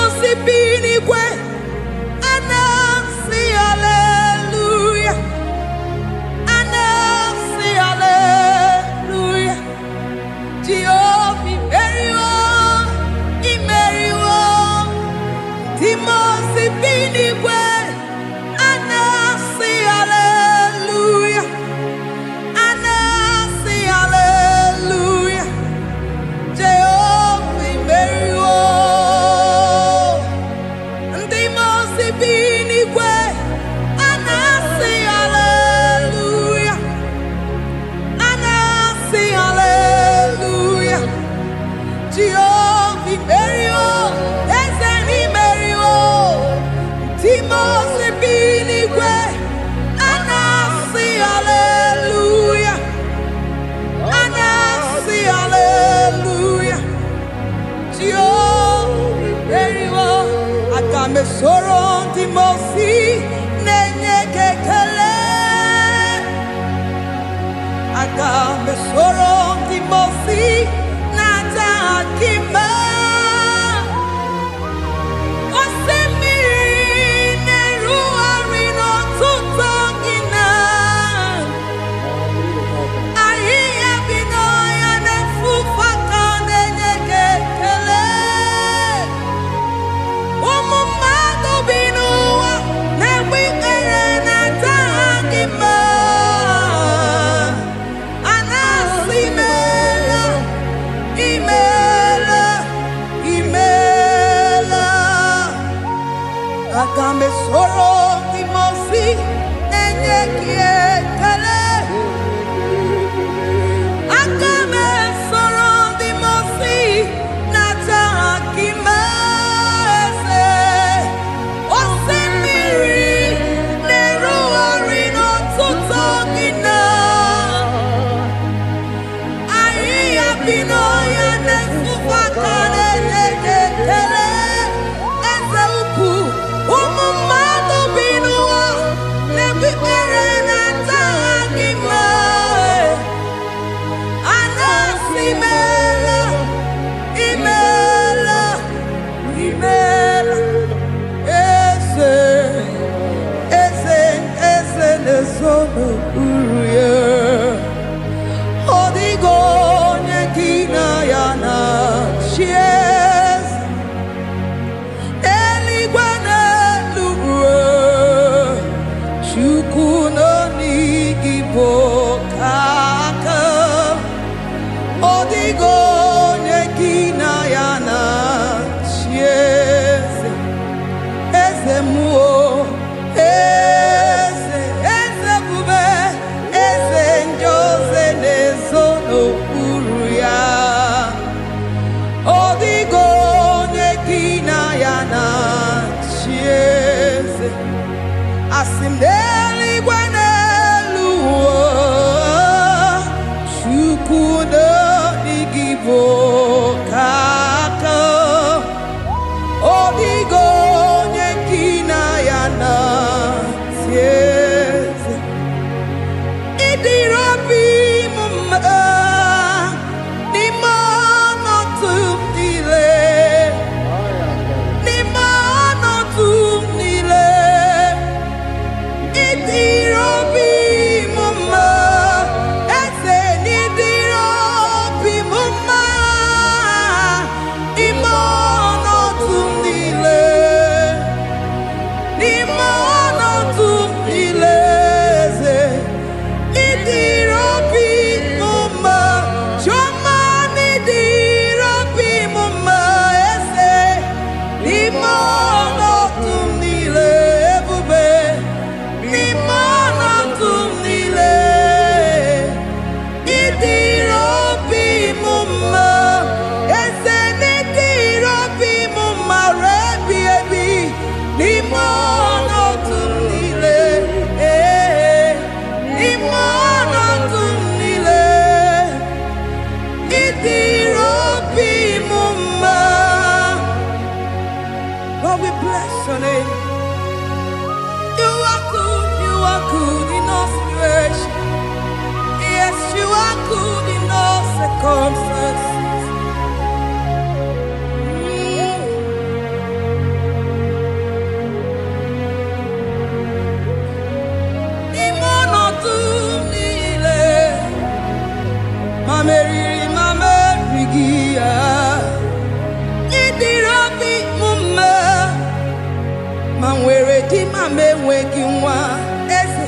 si binigwe anasi hallelujah. Anasi hallelujah. Jehovah imeriwo Timosi binigwe anasi hallelujah. Anasi hallelujah. Jehovah imeriwo Timosi binigwe anasi hallelujah. Anasi hallelujah. Jehovah imeriwo Ezeni imeriwo Timosi binigwe anasi hallelujah. Anasi hallelujah. Jehovah imeriwo Akame soro Timosi nenye kekele. Akame soro Timosi nata akima. Osemiri neru arino tutogina. Ahiya binoya nefufaka nenye kekele. Umumado binuwa newikere nata akima. Anasi mela, imela, imela. Akame soro Timosi nenye kiekele. Akame soro Timosi nata akima ese. Osemiri neru arino tutogina. Ahiya binoya nefufaka nenye kekele. Eze ukwu umumado binuwa nebikere nata akima. Anasi mela, imela, imela. Eze nezono uruye. Odigo nyekina yana chies. Eligwe n'eluigwe. Chukwu n'onigibo kaka. Odigo nyekina yana chies. Eze muo, eze bube, eze njoze nezono uru ya. Odigo nyekina yana chieze. Asim n'eluigwe n'eluigwe. Chukwu n'onigibo kaka. Odigo nyekina yana tieze. Idirobi mumma nimano tumdile. Nimano tumdile. Idirobi mumma eze nidirobi mumma. Imano tumdile. Nimano tumdile ze. Idirobi mumma. Choma nidirobi mumma eze. Nimano tumdile ebube. Nimano tumdile. Idirobi mumma eze nidirobi mumma rebi ebi. Nimano tumdile. Nimano tumdile. Idirobi mumma. Lord, we bless your name. You are good in all situation. Yes, you are good in all circumstances. ma nwere di ma m enweghị nwa eze